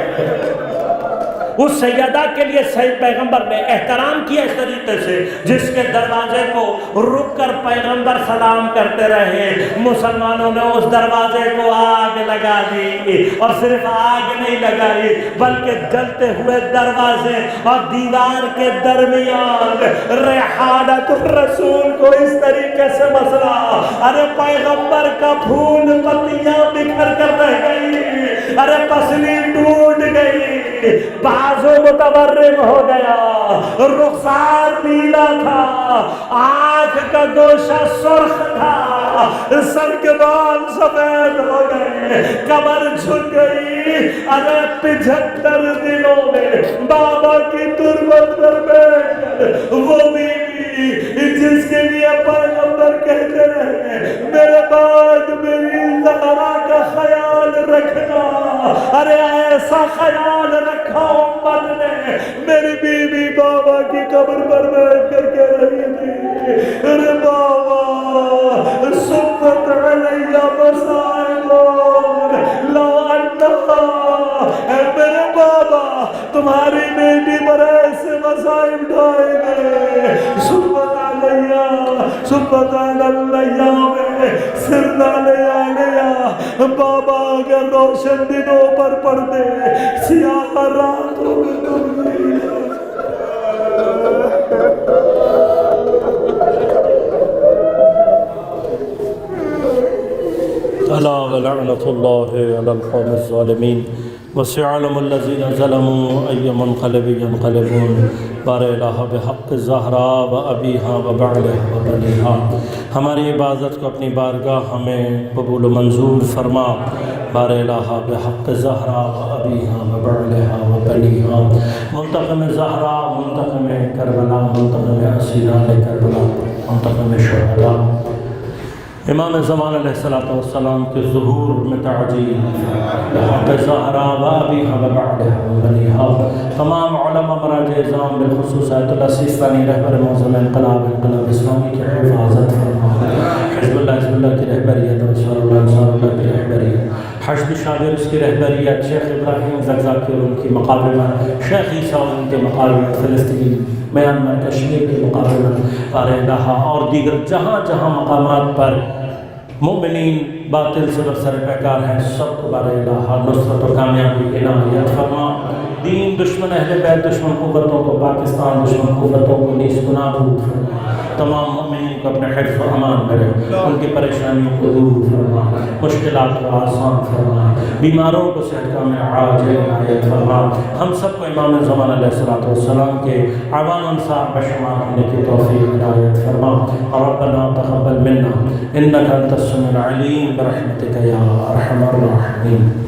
اس سیدہ کے لیے صحیح پیغمبر نے احترام کیا اس طریقے سے، جس کے دروازے کو رک کر پیغمبر سلام کرتے رہے، مسلمانوں نے اس دروازے کو آگ لگا دی، اور صرف آگ نہیں لگائی بلکہ جلتے ہوئے دروازے اور دیوار کے درمیان ریحانت الرسول کو اس طریقے سے مسلا، ارے پیغمبر کا پھول پتیاں بکھر کر رہ گئی، ارے پسلی ٹوٹ گئی، بازو متورم ہو گیا، رخسار پیلا تھا، آنکھ کا گوشہ سرخ تھا، سر کے بال سفید ہو گئے، کمر جھک گئی۔ ارے 75 دنوں میں بابا کی تربت پر بیٹھ کر وہ بیوی جس کے لیے پیغمبر کہتے رہے میرے بعد میری زہرا کا خیال رکھنا، ارے ایسا خیال رکھا امت نے، میری بیوی بابا کی قبر پر بیٹھ کر کہہ رہی تھی ارے بابا سبت علیہ مسائل لو انہا، اے میرے بابا تمہاری بیٹی پر ایسے مسائل ڈھائے گئے، سبت علیہ میں سر ڈالے آلیا، بابا اگر روشن دنوں پر پڑھتے سیاہ راتوں میں تبدیل۔ الا ولعنۃ اللہ علی القوم الظالمین وسيعلم الذين ظلموا أي منقلب ينقلبون۔ بار الہ بحق الزہراء و ابیہا و بعلہا و بنیہا، ہماری عبادت کو اپنی بارگاہ ہمیں قبول و منظور فرما۔ بار الہ بحق الزہراء و ابیہا و بعلہا و بنیہا، منتقم زہراء، منتقم کربلا، منتقم اسیران کربلا، منتقم شہداء، امام زمان علیہ السلام کے ظہور میں تعجیل، بحق زہراء و ابیہا و بعلہا و بنیہا، تمام علماء مراجع اعظام بالخصوص آیت اللہ سیستانی رہبر معظم انقلاب اسلامی کی حفاظت فرما، حزب اللہ کی رہبریت، انصار اللہ کی رہبریت، حشد شابر اس کی رہبریت، شیخ ابراہیم زقزاقی اور ان کی مقابلت، شیخ عیسیٰ اور ان کے مقابلت، فلسطین میانمار کشمیر کے مقابلت، بار الہ اور دیگر جہاں جہاں مقامات پر مومنین باطل سے برسر پیکار ہیں، سب کو بار الہ نصرت و کامیابی عنایت فرما۔ دین دشمن اہل بیت دشمن قوتوں کو، پاکستان دشمن قوتوں کو نیز نابود فرما، تمام مومنین کو اپنے حفظ و امان کرے، ان کی پریشانیوں کو دور فرما، مشکلات کو آسان فرما، بیماروں کو صحت کامل عاجل عنایت فرما، ہم سب کو امام زمان علیہ السلام کے اعوان انصار بشمار ہونے کی توفیق عنایت فرما۔ ربنا تقبل منا انک انت السمیع العلیم برحمتک یا ارحم الراحمین۔